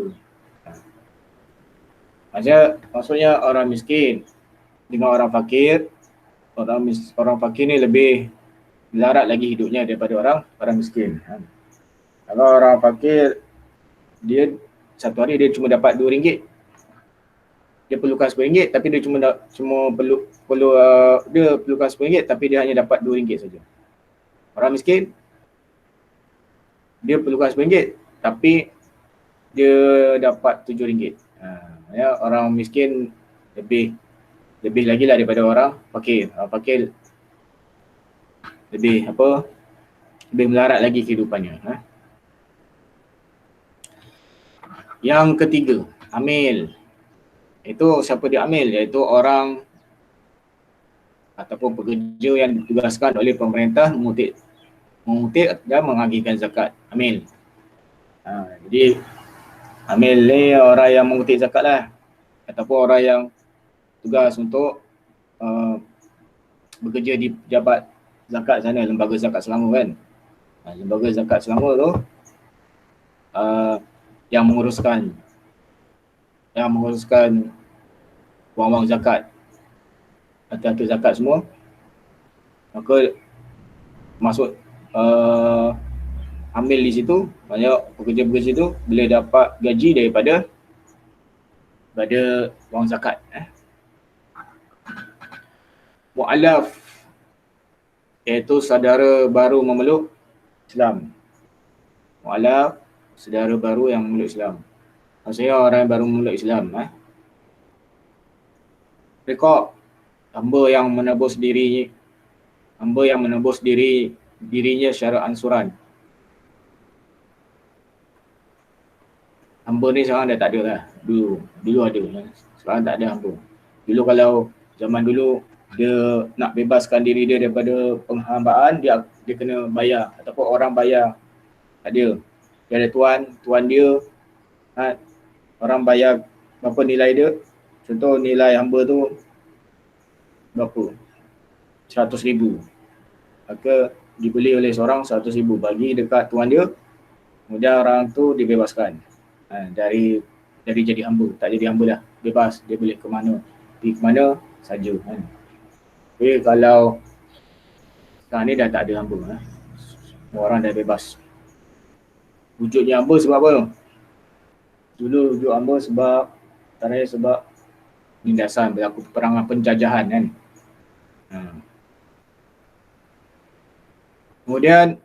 Maksudnya orang miskin dengan orang fakir, orang fakir ni lebih melarat lagi hidupnya daripada orang miskin. Kalau orang fakir, dia satu hari dia cuma dapat RM2. Dia perlukan RM10 tapi dia dia perlukan RM10 tapi dia hanya dapat RM2 saja. Orang miskin, dia perlukan RM10 tapi dia dapat RM7. Orang miskin lebih lagi lah daripada orang fakir. Orang fakir lebih melarat lagi kehidupannya. Yang ketiga, amil. Itu siapa dia amil? Iaitu orang ataupun pekerja yang ditugaskan oleh pemerintah mengutip dan mengagihkan zakat. Amil. Jadi amil ni orang yang mengutip zakat lah, ataupun orang yang tugas untuk bekerja di pejabat zakat sana, lembaga zakat Selangor kan. Lembaga zakat Selangor tu yang menguruskan wang-wang zakat, harta-harta zakat semua. Maka masuk ambil di situ, maksudnya pekerja-pekerja itu boleh dapat gaji daripada wang zakat. Mu'alaf iaitu saudara baru memeluk Islam. Mu'alaf, saudara baru yang memeluk Islam. Maksudnya orang yang baru memeluk Islam. Rekod hamba yang menebus dirinya secara ansuran. Hamba ni sekarang dah tak ada lah. Dulu ada. Sekarang tak ada hamba. Dulu kalau zaman dulu dia nak bebaskan diri dia daripada penghambaan, dia kena bayar ataupun orang bayar. Dia ada tuan dia, orang bayar berapa nilai dia, contoh nilai hamba tu berapa? 100,000. Maka dibeli oleh seorang 100,000, bagi dekat tuan dia, kemudian orang tu dibebaskan dari jadi hamba, tak jadi hamba dah, bebas, dia boleh ke mana, pergi ke mana saja kan. Tapi kalau sekarang ni dah tak ada hamba, semua orang dah bebas. Wujudnya hamba sebab apa? Dulu wujud hamba sebab antaranya sebab penindasan, berlaku peperangan penjajahan kan. Kemudian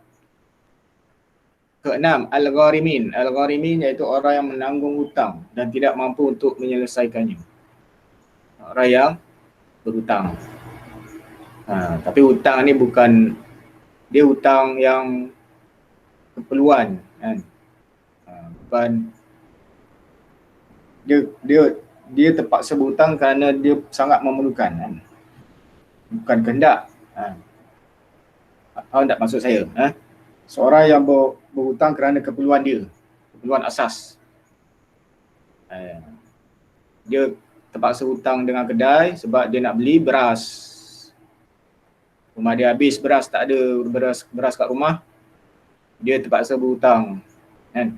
keenam, al-gharimin. Al-gharimin iaitu orang yang menanggung hutang dan tidak mampu untuk menyelesaikannya. Orang yang berhutang. Tapi hutang ni bukan, dia hutang yang keperluan kan. Bukan dia terpaksa berhutang kerana dia sangat memerlukan kan. Bukan kehendak. Faham tak maksud saya? Seorang yang berhutang kerana keperluan dia, keperluan asas. Dia terpaksa hutang dengan kedai sebab dia nak beli beras. Rumah dia habis beras, tak ada beras kat rumah. Dia terpaksa berhutang kan.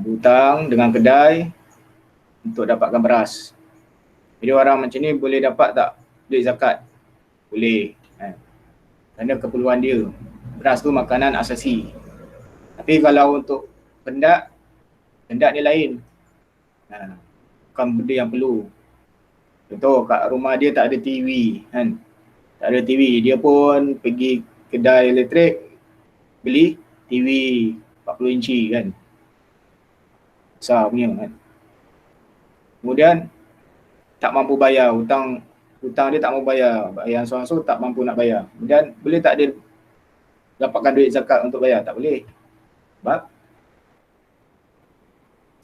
Berhutang dengan kedai untuk dapatkan beras. Jadi orang macam ni boleh dapat tak duit zakat? Boleh. Kerana keperluan dia. Beras tu makanan asasi. Tapi kalau untuk kendak ni lain. Bukan benda yang perlu. Contoh kat rumah dia tak ada TV kan. Tak ada TV, dia pun pergi kedai elektrik beli TV 40 inci kan. Besar punya kan. Kemudian tak mampu bayar, hutang dia tak mampu bayar, yang so-so tak mampu nak bayar. Kemudian boleh tak dia dapatkan duit zakat untuk bayar? Tak boleh.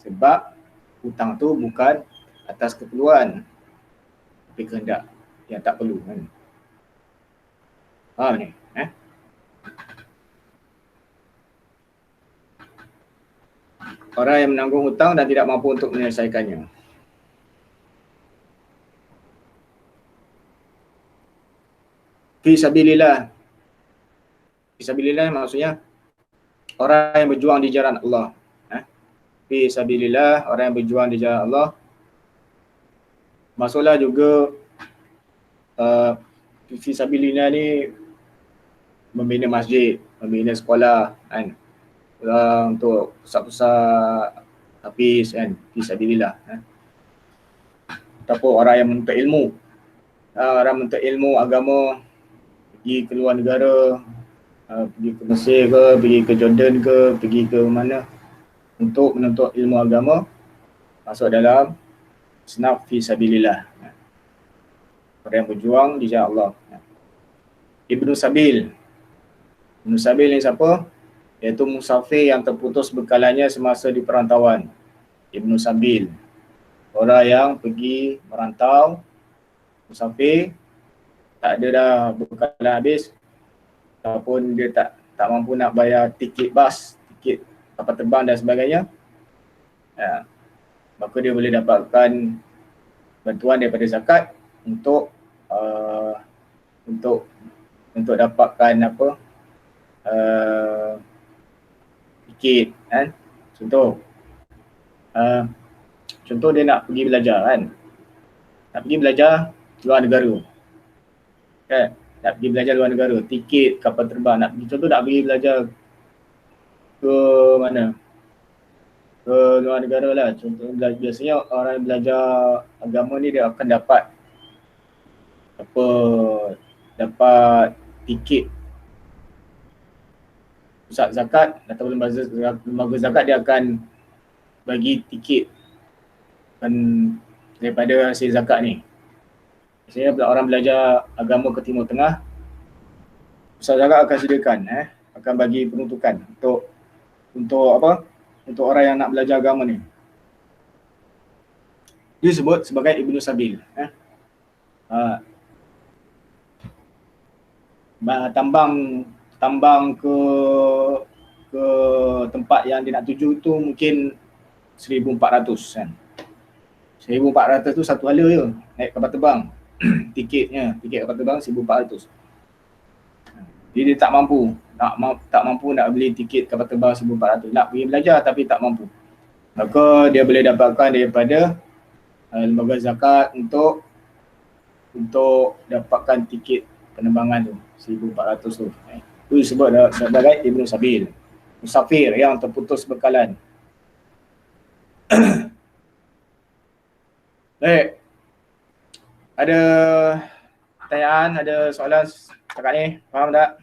Sebab hutang tu bukan atas keperluan, tapi kehendak yang tak perlu kan. Faham ni? Orang yang menanggung hutang dan tidak mampu untuk menyelesaikannya. Fisabilillah. Fisabilillah maksudnya orang yang berjuang di jalan Allah. Fisabilillah, orang yang berjuang di jalan Allah. Maksudlah juga fisabilillah ni membina masjid, membina sekolah kan. Untuk pusat-pusat hafiz kan, fisabilillah. Ataupun orang yang menuntut ilmu. Orang menuntut ilmu agama, pergi ke luar negara, pergi ke Mesir ke, pergi ke Jordan ke, pergi ke mana untuk menuntut ilmu agama, masuk dalam senaf fisabilillah. Orang yang berjuang di jalan Allah. Ibnu Sabil. Ibnu Sabil ni siapa? Iaitu musafir yang terputus bekalannya semasa di perantauan. Ibnu Sabil. Orang yang pergi merantau, musafir, tak ada dah bekalan habis, ataupun dia tak mampu nak bayar tiket bas, tiket kapal terbang dan sebagainya, maka dia boleh dapatkan bantuan daripada zakat untuk dapatkan tiket kan. Contoh dia nak pergi belajar kan, nak pergi belajar luar negara kan, nak pergi belajar luar negara, tiket kapal terbang, nak pergi, contoh nak pergi belajar ke mana, ke luar negara lah. Contoh biasanya orang yang belajar agama ni dia akan dapat tiket pusat zakat atau lembaga zakat, dia akan bagi tiket daripada hasil zakat ni. Biasanya orang belajar agama ke Timur Tengah, pusat zakat akan sediakan akan bagi peruntukan untuk orang yang nak belajar agama ni. Dia sebut sebagai Ibnu Sabil. Tambang ke tempat yang dia nak tuju tu mungkin 1,400 kan. 1,400 tu satu hala je naik kapal terbang. Tiket kapal terbang 1,400. Jadi dia tak mampu nak beli tiket kapal terbang 1,400. Nak pergi belajar tapi tak mampu. Maka dia boleh dapatkan daripada lembaga zakat untuk dapatkan tiket penerbangan tu 1,400 tu. Itu disebut sebagai Ibnu Sabil, musafir yang terputus bekalan. Baik. Ada pertanyaan, ada soalan setakat ni? Faham tak?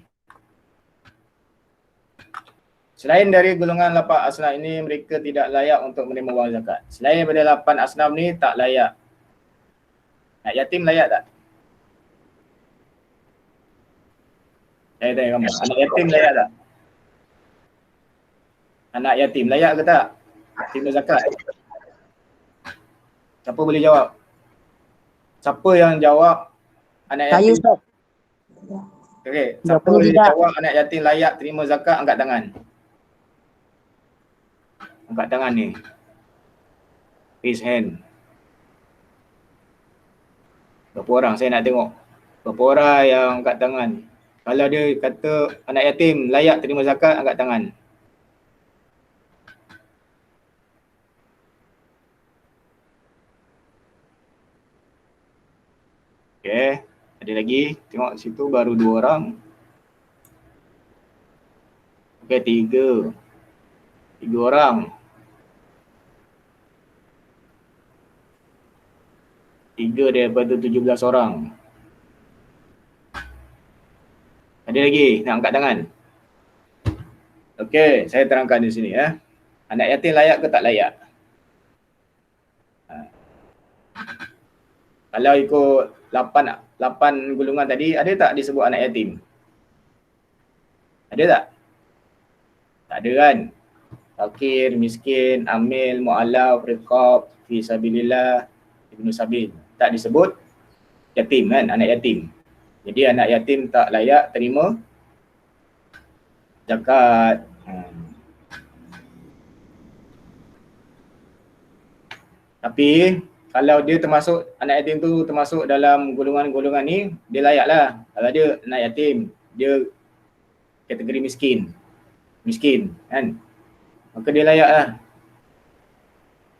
Selain dari golongan 8 asnaf ini, mereka tidak layak untuk menerima wang zakat. Selain daripada 8 asnaf ni, tak layak. Anak yatim layak tak? Saya tanya kamu, anak yatim layak tak? Anak yatim layak ke tak? Terima zakat. Siapa boleh jawab? Siapa yang jawab anak yatim? Saya Ustaz. Okey, siapa boleh jawab anak yatim layak terima zakat, angkat tangan. Angkat tangan ni. Raise hand. Berapa orang saya nak tengok? Berapa orang yang angkat tangan? Kalau dia kata anak yatim layak terima zakat, angkat tangan. Okey, ada lagi. Tengok situ baru 2 orang. Okey, 3 orang. 3 daripada 17 orang. Ada lagi nak angkat tangan? Okey, saya terangkan di sini ya. Anak yatim layak ke tak layak? Kalau ikut 8 golongan tadi, ada tak disebut anak yatim? Ada tak? Tak ada kan? Fakir, miskin, amil, mu'allaf, riqab, fi sabilillah, Ibnu Sabil. Tak disebut yatim kan, anak yatim. Jadi anak yatim tak layak terima zakat. Tapi kalau dia termasuk, anak yatim tu termasuk dalam golongan-golongan ni, dia layak lah. Kalau dia anak yatim, dia kategori miskin kan, maka dia layak lah.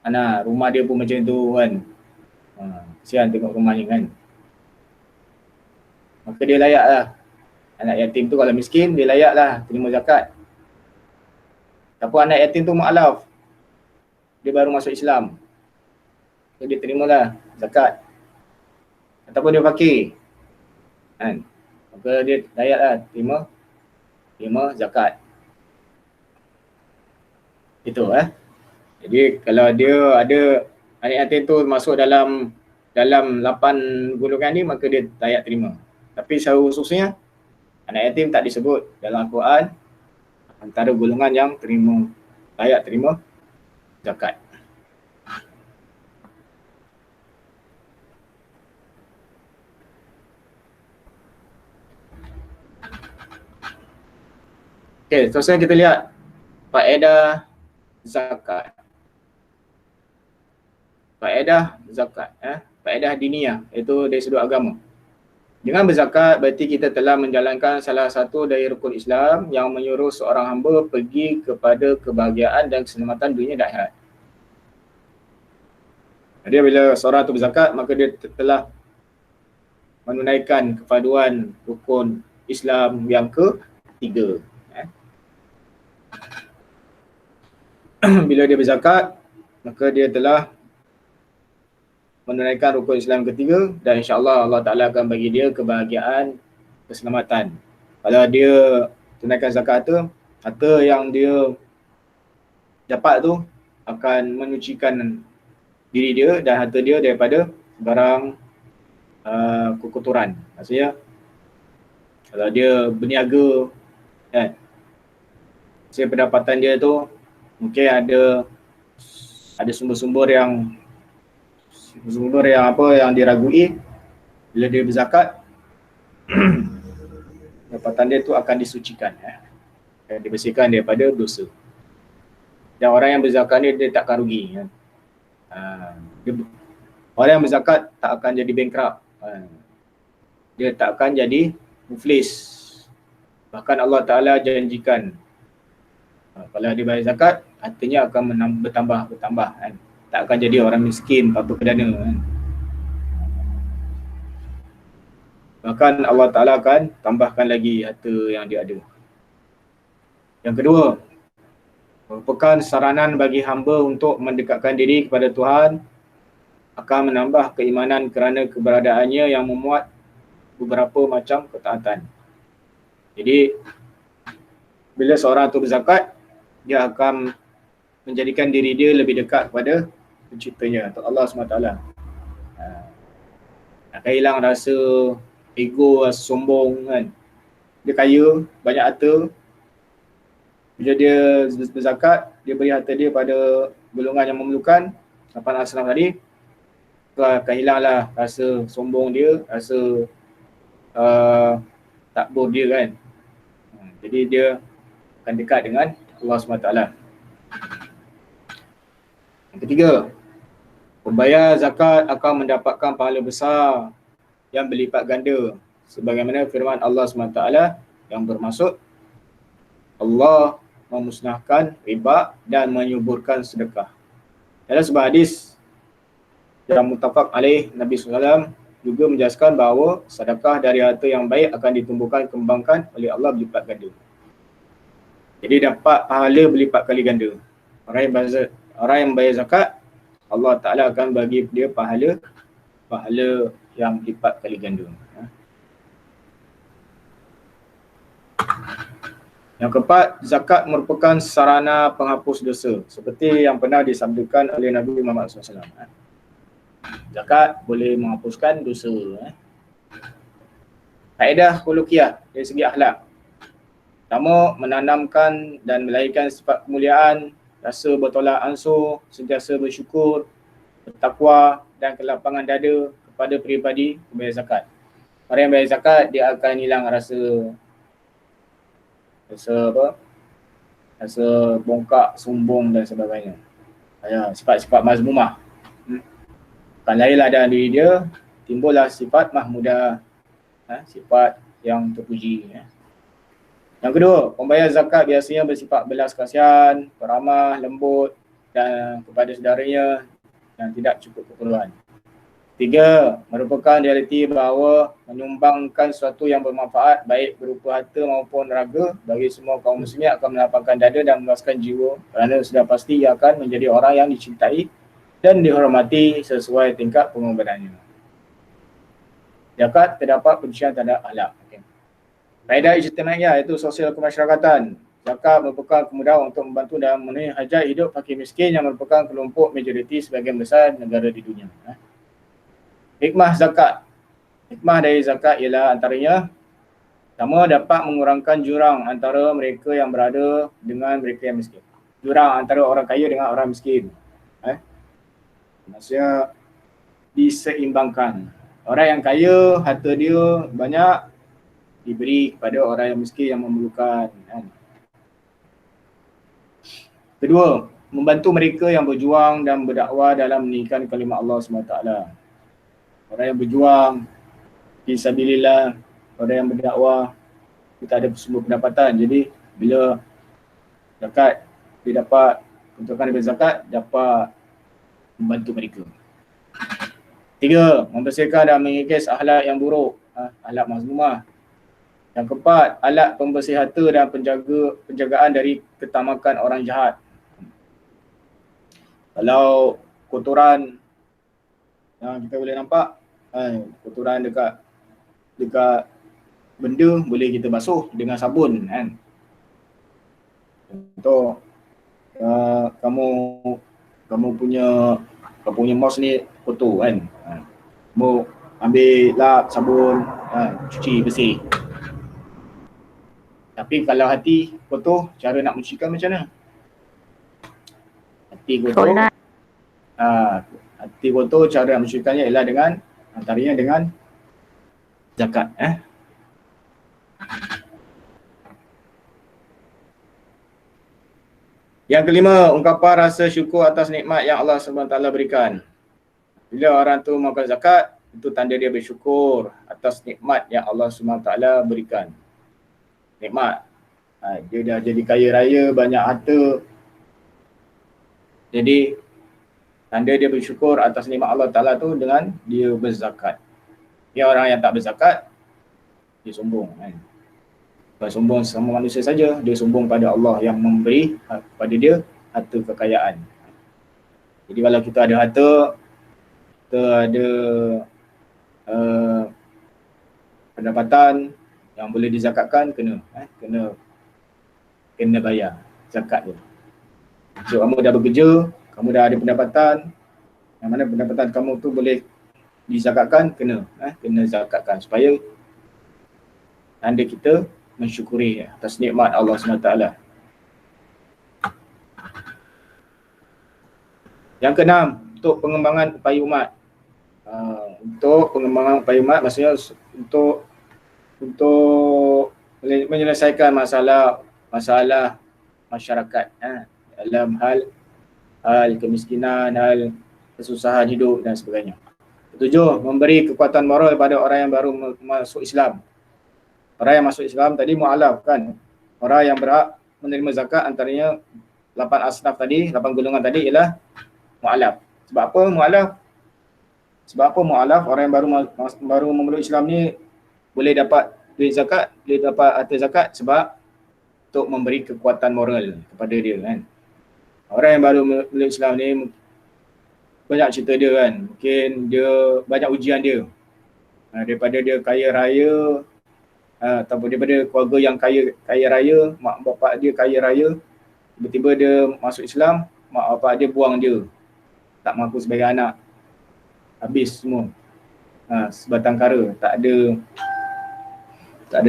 Anak rumah dia pun macam tu kan. Kesian tengok rumah ni kan. Maka dia layak lah. Anak yatim tu kalau miskin, dia layak lah terima zakat. Tapi anak yatim tu mu'alaf, dia baru masuk Islam, so dia terimalah zakat. Ataupun dia fakir kan, maka dia layak lah terima zakat. Itu Jadi kalau dia ada anak yatim tu masuk dalam 8 golongan ni, maka dia layak terima. Tapi secara khususnya anak yatim tak disebut dalam Al-Quran antara golongan yang layak terima zakat. Okey, seterusnya kita lihat faedah zakat. Faedah zakat, faedah diniyah, iaitu dari sudut agama. Dengan berzakat berarti kita telah menjalankan salah satu dari rukun Islam yang menyuruh seorang hamba pergi kepada kebahagiaan dan keselamatan dunia dan akhirat. Jadi bila seorang itu berzakat, maka dia telah menunaikan kepaduan rukun Islam yang ketiga. Bila dia berzakat, maka dia telah menunaikan rukun Islam ketiga, dan insya-Allah Allah Ta'ala akan bagi dia kebahagiaan, keselamatan. Kalau dia tunaikan zakat tu, harta yang dia dapat tu akan menyucikan diri dia dan harta dia daripada barang kekotoran. Maksudnya kalau dia berniaga kan, hasil pendapatan dia tu mungkin ada sumber-sumber yang diragui. Bila dia berzakat, pendapatan dia tu akan disucikan, akan dibersihkan daripada dosa. Dan orang yang berzakat ni dia takkan rugi kan. Orang yang berzakat tak akan jadi bankrupt. Dia tak akan jadi muflis. Bahkan Allah Ta'ala janjikan kalau dia bayar zakat, hartanya akan bertambah kan. Tak akan jadi orang miskin, papa perdana kan. Bahkan Allah Ta'ala akan tambahkan lagi harta yang dia ada. Yang kedua, merupakan saranan bagi hamba untuk mendekatkan diri kepada Tuhan, akan menambah keimanan kerana keberadaannya yang memuat beberapa macam ketaatan. Jadi, bila seorang itu berzakat, dia akan menjadikan diri dia lebih dekat kepada penciptanya, atau Allah SWT. Akan hilang rasa ego, rasa sombong kan. Dia kaya, banyak harta. Bila dia berzakat, dia beri harta dia pada golongan yang memerlukan, Nabi Aslam tadi, akan hilanglah rasa sombong dia, rasa takbur dia kan. Jadi dia akan dekat dengan Allah SWT. Yang ketiga, pembayar zakat akan mendapatkan pahala besar yang berlipat ganda, sebagaimana firman Allah SWT yang bermaksud Allah memusnahkan riba dan menyuburkan sedekah. Dalam sebuah hadis yang muttafaq alaih, Nabi SAW juga menjelaskan bahawa sedekah dari harta yang baik akan ditumbuhkan kembangkan oleh Allah berlipat ganda. Jadi dapat pahala berlipat kali ganda. Orang yang bayar zakat, Allah Ta'ala akan bagi dia pahala yang berlipat kali ganda. Yang keempat, zakat merupakan sarana penghapus dosa, seperti yang pernah disabdakan oleh Nabi Muhammad SAW. Zakat boleh menghapuskan dosa. Kaedah khuluqiyah dari segi akhlak. Pertama, menanamkan dan melahirkan sifat kemuliaan, rasa bertolak ansur, sentiasa bersyukur, bertakwa dan kelapangan dada kepada peribadi pembayar zakat. Orang yang bayar zakat, dia akan hilang rasa bongkak, sombong dan sebagainya. Sifat-sifat mazmumah. Akan lahirlah dalam diri dia, timbullah sifat mahmudah, sifat yang terpuji. Yang kedua, pembayar zakat biasanya bersifat belas kasihan, peramah, lembut dan kepada saudaranya yang tidak cukup keperluan. Tiga, merupakan realiti bahawa menyumbangkan sesuatu yang bermanfaat baik berupa harta maupun raga bagi semua kaum muslimin akan melapangkan dada dan memuaskan jiwa, kerana sudah pasti ia akan menjadi orang yang dicintai dan dihormati sesuai tingkat pengorbanannya. Zakat terdapat pencurian terhadap akhlak. Faedah ijtimaiyah iaitu sosial kemasyarakatan. Zakat merupakan kemudahan untuk membantu dalam memenuhi hajat hidup fakir miskin yang merupakan kelompok majoriti sebahagian besar negara di dunia. Hikmah zakat. Hikmah dari zakat ialah antaranya, pertama, dapat mengurangkan jurang antara mereka yang berada dengan mereka yang miskin. Jurang antara orang kaya dengan orang miskin. Maksudnya diseimbangkan. Orang yang kaya, harta dia banyak, diberi kepada orang yang miskin yang memerlukan. Kedua, membantu mereka yang berjuang dan berdakwah dalam meninggikan kalimat Allah SWT. Orang yang berjuang fisabilillah, orang yang berdakwah, kita ada semua pendapatan. Jadi bila zakat, dia dapat untukkan daripada zakat, dapat membantu mereka. Tiga, membersihkan dan mengikis akhlak yang buruk, akhlak mazmumah. Yang keempat, alat pembersih harta dan penjagaan dari ketamakan orang jahat. Kalau kotoran yang kita boleh nampak, kotoran dekat benda boleh kita basuh dengan sabun kan. Contoh, kamu punya mouse ni kotor kan. Kamu ambil lap sabun, cuci bersih. Tapi kalau hati kotor, cara nak mencucikan macam mana? Hati kotor, hati kotor, cara nak mencucikannya ialah dengan, antaranya dengan zakat. Yang kelima, ungkapan rasa syukur atas nikmat yang Allah SWT berikan. Bila orang tu makan zakat, itu tanda dia bersyukur atas nikmat yang Allah SWT berikan. Nikmat. Dia dah jadi kaya raya, banyak harta. Jadi tanda dia bersyukur atas nikmat Allah Ta'ala tu dengan dia berzakat. Yang orang yang tak berzakat, dia sombong kan. Bukan sombong sama manusia saja, dia sombong pada Allah yang memberi kepada dia harta kekayaan. Jadi kalau kita ada harta, kita ada pendapatan yang boleh dizakatkan, kena bayar zakat dia. So kamu dah bekerja, kamu dah ada pendapatan, yang mana pendapatan kamu tu boleh dizakatkan, kena zakatkan supaya tanda kita mensyukuri atas nikmat Allah SWT. Yang keenam, untuk pengembangan upaya umat. Untuk pengembangan upaya umat maksudnya untuk menyelesaikan masalah masyarakat dalam hal kemiskinan, hal kesusahan hidup dan sebagainya. Ketujuh, memberi kekuatan moral pada orang yang baru masuk Islam. Orang yang masuk Islam tadi mu'alaf kan. Orang yang berhak menerima zakat antaranya 8 asnaf tadi, 8 golongan tadi ialah mu'alaf. Sebab apa mu'alaf? Sebab apa mu'alaf? Orang yang baru memeluk Islam ni boleh dapat duit zakat, boleh dapat harta zakat sebab untuk memberi kekuatan moral kepada dia kan. Orang yang baru memeluk Islam ni banyak cerita dia kan. Mungkin dia banyak ujian dia. Daripada dia kaya raya, ataupun daripada keluarga yang kaya raya, mak bapak dia kaya raya, tiba-tiba dia masuk Islam, mak bapak dia buang dia, tak mampu sebagai anak, habis semua, sebatang kara, tak ada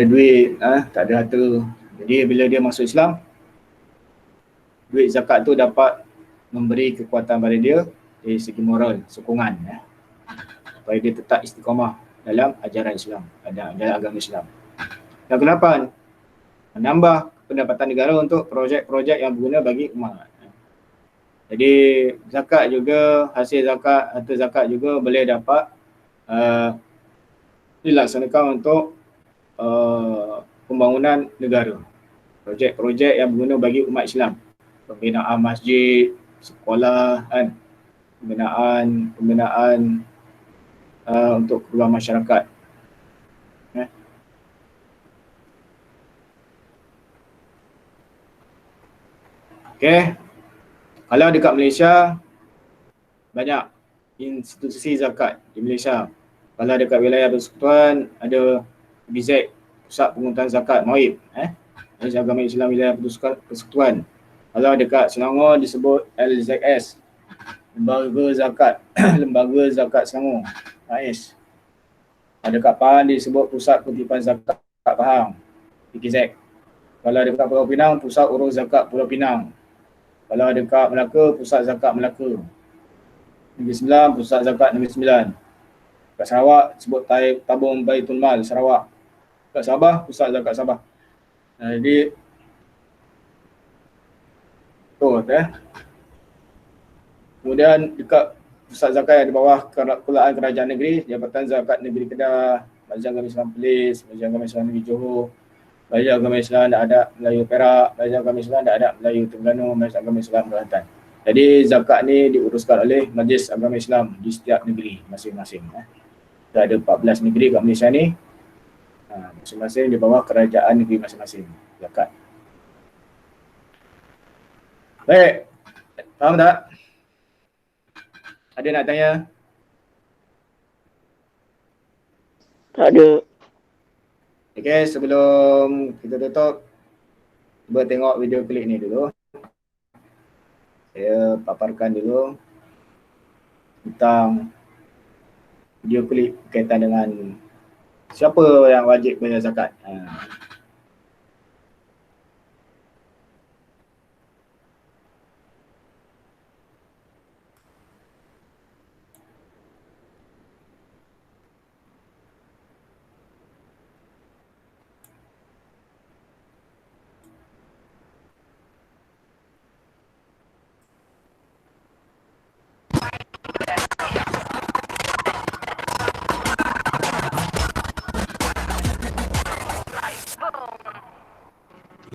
duit, tak ada harta. Jadi bila dia masuk Islam, duit zakat tu dapat memberi kekuatan pada dia dari segi moral, sokongan supaya dia tetap istiqamah dalam ajaran Islam, dalam agama Islam. Yang ke-8, menambah pendapatan negara untuk projek-projek yang berguna bagi umat. Jadi zakat juga, hasil zakat, harta zakat juga boleh dapat dilaksanakan untuk pembangunan negara. Projek-projek yang berguna bagi umat Islam. Pembinaan masjid, sekolah, pembinaan untuk keperluan masyarakat. Okay. Kalau dekat Malaysia, banyak institusi zakat di Malaysia. Kalau dekat wilayah persekutuan, ada BZ, Pusat Pengurutan Zakat Mawib. Malaysia Agama Islam Wilayah Persekutuan. Kalau dekat Selangor disebut LZS, Lembaga Zakat, Lembaga Zakat Selangor, AIS. Dekat Pahang disebut Pusat Kutipan Zakat Pahang, PKZ. Kalau dekat Pulau Pinang, Pusat Urus Zakat Pulau Pinang. Kalau dekat Melaka, Pusat Zakat Melaka. Negeri Sembilan, Pusat Zakat Negeri Sembilan. Dekat Sarawak, sebut Tabung Baitul Mal Sarawak. Dekat Sabah, Pusat Zakat Sabah. Jadi, kemudian dekat Pusat Zakat yang di bawah Kelolaan Kerajaan Negeri, Jabatan Zakat Negeri Kedah, Majlis Agama Islam Perlis, Majlis Agama Islam Negeri Johor, Majlis Agama Islam Adat Melayu Perak, Majlis Agama Islam Adat Melayu Terengganu, Majlis Agama Islam Kelantan. Jadi zakat ni diuruskan oleh Majlis Agama Islam di setiap negeri masing-masing. Kita ada 14 negeri kat Malaysia ni. Masing-masing di bawah kerajaan negeri masing-masing. Zakat. Baik. Faham tak? Ada nak tanya? Tak ada. Okay, sebelum kita tutup, cuba tengok video klip ni dulu. Saya paparkan dulu tentang video klip berkaitan dengan siapa yang wajib bayar zakat.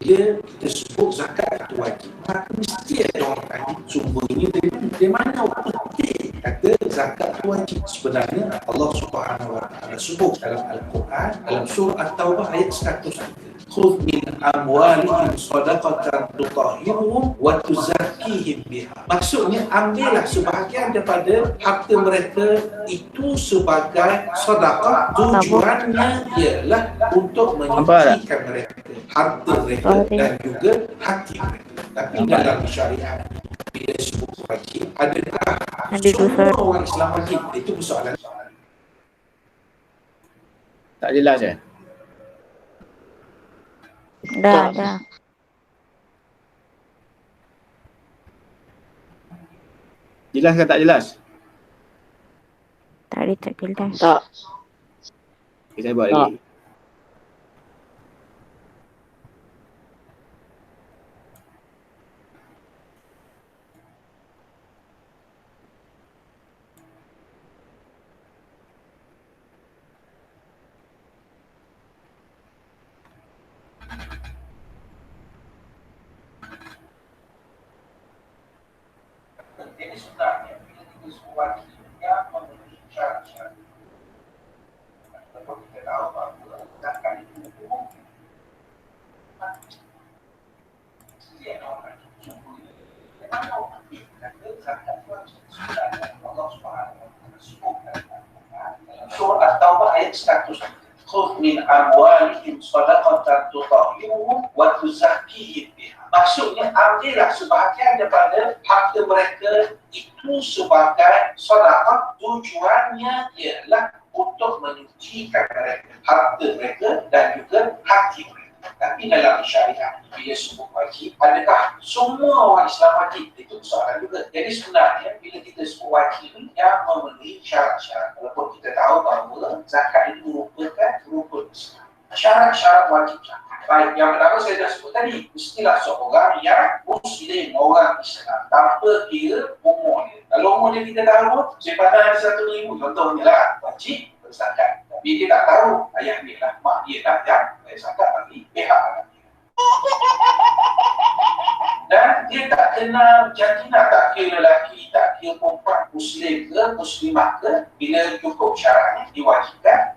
Bila kita sebut zakat itu wajib, maka mesti ada orang tanya sumbernya dari mana putih kata zakat itu wajib. Sebenarnya Allah Subhanahu wa taala sebut dalam Al-Quran dalam surah At-Taubah ayat 101. Khudh min amwalihim shadaqatan tutahhiruhum wa tuzakkihim biha. Maksudnya ambillah sebahagian daripada harta mereka itu sebagai sedekah. Tujuannya ialah untuk menyucikan mereka, harta mereka dan juga hati mereka. Tapi dalam syariat bila sebut wajib, adakah semua orang Islam wajib? Itu persoalan. Tak jelas ya? Dah. Jelas ke tak jelas? Tak jelas. Tak. Okay, saya buat lagi. Jadi sebenarnya bila kita sebut wajib yang memenuhi syarat-syarat. Kalau kita tahu bahawa zakat itu umum, mesti ada orang yang sungguhnya. Memang orang yang kata zakat wajib sebenarnya Allah Subhanahu wa taala sebutkan dalam surah At-Taubah ayat 100. Khudh min amwalihim shadaqatan tutahhiruhum wa tuzakkihim biha. Maksudnya ambillah sebahagian daripada harta mereka itu sebagai sedekah. Tujuannya ialah untuk menyucikan mereka, harta mereka dan juga hati mereka. Tapi dalam syariat bila sebut wajib, adakah semua orang Islam wajib? Itu soalan juga. Jadi sebenarnya bila kita sebut wajib yang memenuhi syarat-syarat, walaupun kita tahu bahawa zakat itu merupakan rukun Islam. Syarat-syarat wajib zakat. Baik, yang pertama saya dah sebut tadi, mestilah seorang yang Muslim, orang Islam, tanpa kira umur dia. Kalau umur dia kita tahu, sepadan 1,000 contohnya lah, wajib berzakat. Tapi dia tak tahu, ayah dia lah, mak dia lah yang berzakat bagi pihak anak dia. Dan dia tak kenal jantina, tak kira lelaki, tak kira perempuan, Muslim ke, Muslimah ke, bila cukup syaratnya diwajibkan.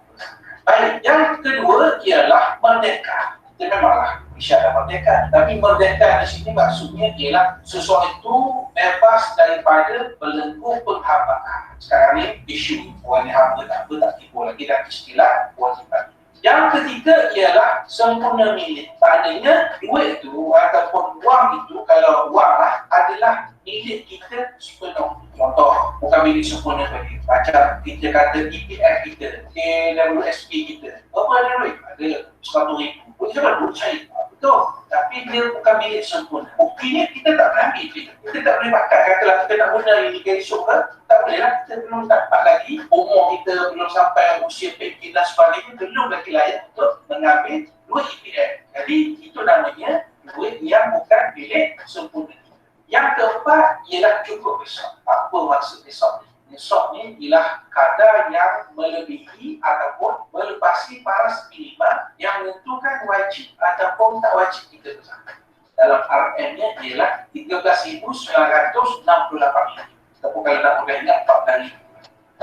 Baik, yang kedua ialah merdeka. Dia memanglah isyarat merdeka, tapi merdeka di sini maksudnya ialah seseorang itu bebas daripada belenggu penghambaan. Sekarang ni isu orang yang hamba tak apa, tak tipu lagi dan istilah kewajiban. Yang ketiga ialah sempurna milik. Maknanya duit itu ataupun wang itu, kalau wang lah, adalah milik kita sepenuh. Contoh, bukan milik sempurna bagi. Macam kita kata EPF kita, KWSP kita. Berapa ada duit? Ada 100,000. Boleh cakap duit cair. Betul. Tapi dia bukan milik sempurna. Buktinya kita tak boleh ambil kita. Kita tak boleh pakai. Katalah kita nak guna ini esok ke, tak boleh lah. Kita belum dapat lagi. Umur kita belum sampai usia pensiun dan sebagainya. Belum lagi layak untuk mengambil duit EPF. Jadi itu namanya duit yang bukan milik sempurna. Yang keempat ialah cukup besar. Apa maksud besar ni? Besar ni ialah kadar yang melebihi ataupun melepasi paras minimal yang menentukan wajib ataupun tak wajib kita berzakat. Dalam RM-nya ialah 13,968 ringgit. Tapi kalau nak mudah ingat 4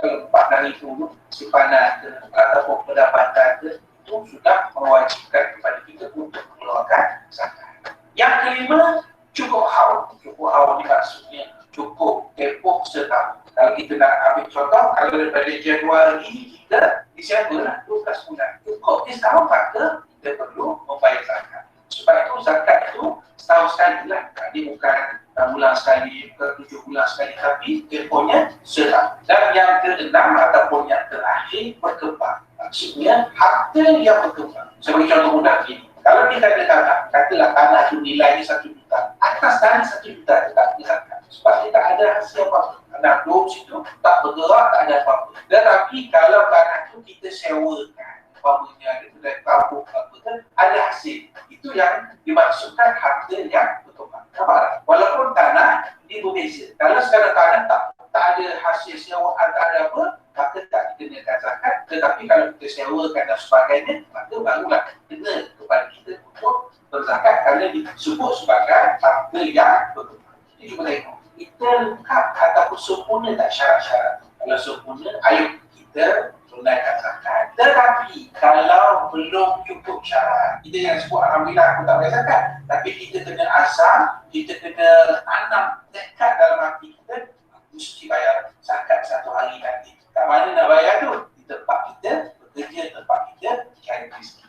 kalau 4 itu simpanan ataupun pendapatan itu sudah mewajibkan kepada kita untuk mengeluarkan zakat. Yang kelima, cukup haul. Cukup haul ni maksudnya cukup tempoh setahun. Kalau kita nak ambil contoh, kalau daripada Januari kita Disember lah 12 bulan. Cukup dia setahun, maka kita perlu membayar zakat. Sebab itu zakat itu setahun sekali lah. Dia bukan 6 bulan sekali ke 7 bulan sekali, tapi tempohnya setahun. Dan yang keenam ataupun yang terakhir, berkembang. Maksudnya harta yang berkembang. Sebagai contoh mudah begini. Kalau kita ada tanah, katalah tanah itu nilainya 1 juta. Atas tanah 1 juta itu tak zakat. Sebab dia tak ada hasil apa-apa. Tanah duduk situ, tak bergerak, tak ada apa-apa. Tetapi kalau tanah itu kita sewakan, umpamanya ada kedai kampung apa kan, ada hasil. Itu yang dimaksudkan harta yang berkembang. Nampak? Walaupun tanah dia berbeza. Kalau sekarang tanah tak ada hasil sewaan, tak ada apa, maka tak dikenakan zakat. Tetapi kalau kita sewakan dan sebagainya, maka barulah kena kepada kita untuk berzakat kerana disebut sebagai harta yang bertumpah. Jadi cuba tengok, kita lengkap ataupun sempurna tak syarat-syarat. Kalau sempurna, ayo kita tunaikan zakat. Tetapi kalau belum cukup syarat, kita yang sebut alhamdulillah aku tak bayar zakat, tapi kita kena azam, kita kena tanam tekad dalam hati kita, mesti bayar zakat satu hari nanti. Kat mana nak bayar tu? Di tempat kita bekerja, tempat kita cari rezeki.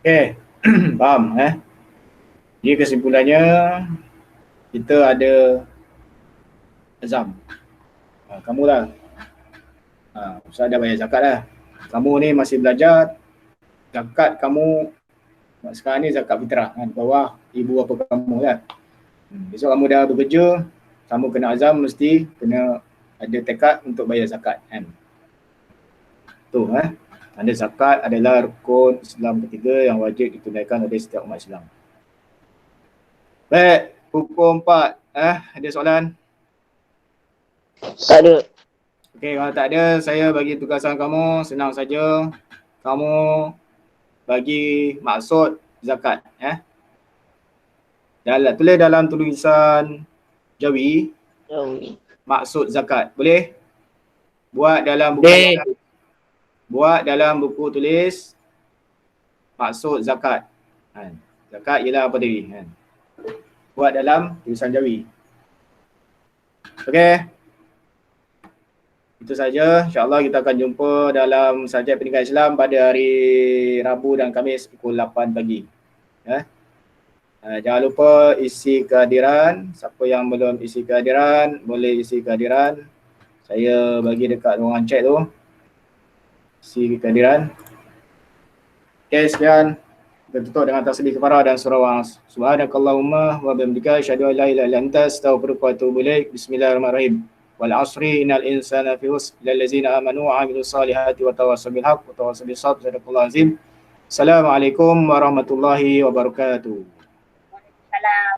Okey, faham Jadi kesimpulannya kita ada azam. Kamu lah. Ustaz dah bayar zakat lah. Kamu ni masih belajar, zakat kamu sekarang ni zakat fitrah kan, bawah ibu bapa kamu kan. Besok kamu dah bekerja, kamu kena azam, mesti kena ada tekad untuk bayar zakat kan. Tu Tanda zakat adalah rukun Islam ketiga yang wajib ditunaikan oleh setiap umat Islam. Baik, hukum 4. Ada soalan? Tak ada. Okey, kalau tak ada, saya bagi tugasan kamu, senang saja. Kamu bagi maksud zakat. Tulis dalam tulisan Jawi, maksud zakat. Boleh? Buat dalam buku tulis maksud zakat. Zakat ialah apa tadi? Buat dalam tulisan Jawi. Okey. Itu saja. InsyaAllah kita akan jumpa dalam subjek pendidikan Islam pada hari Rabu dan Khamis pukul 8 pagi. Jangan lupa isi kehadiran. Siapa yang belum isi kehadiran, boleh isi kehadiran. Saya bagi dekat ruangan chat tu. Isi kehadiran. Okey, sekian. Kita tutup dengan tasbih kafarah dan surah Was. Subhanakallahumma wa bihamdika asyhadu an la ilaha illa anta astaghfiruka wa atubu ilaik. Bismillahirrahmanirrahim. Wal 'asri innal insana fi khusr illa allazina amanu wa 'amilus solihati wa tawassaw bil haqq wa tawassaw bis sabr. Sadaqallahul azim. Assalamualaikum warahmatullahi wabarakatuh. Salam.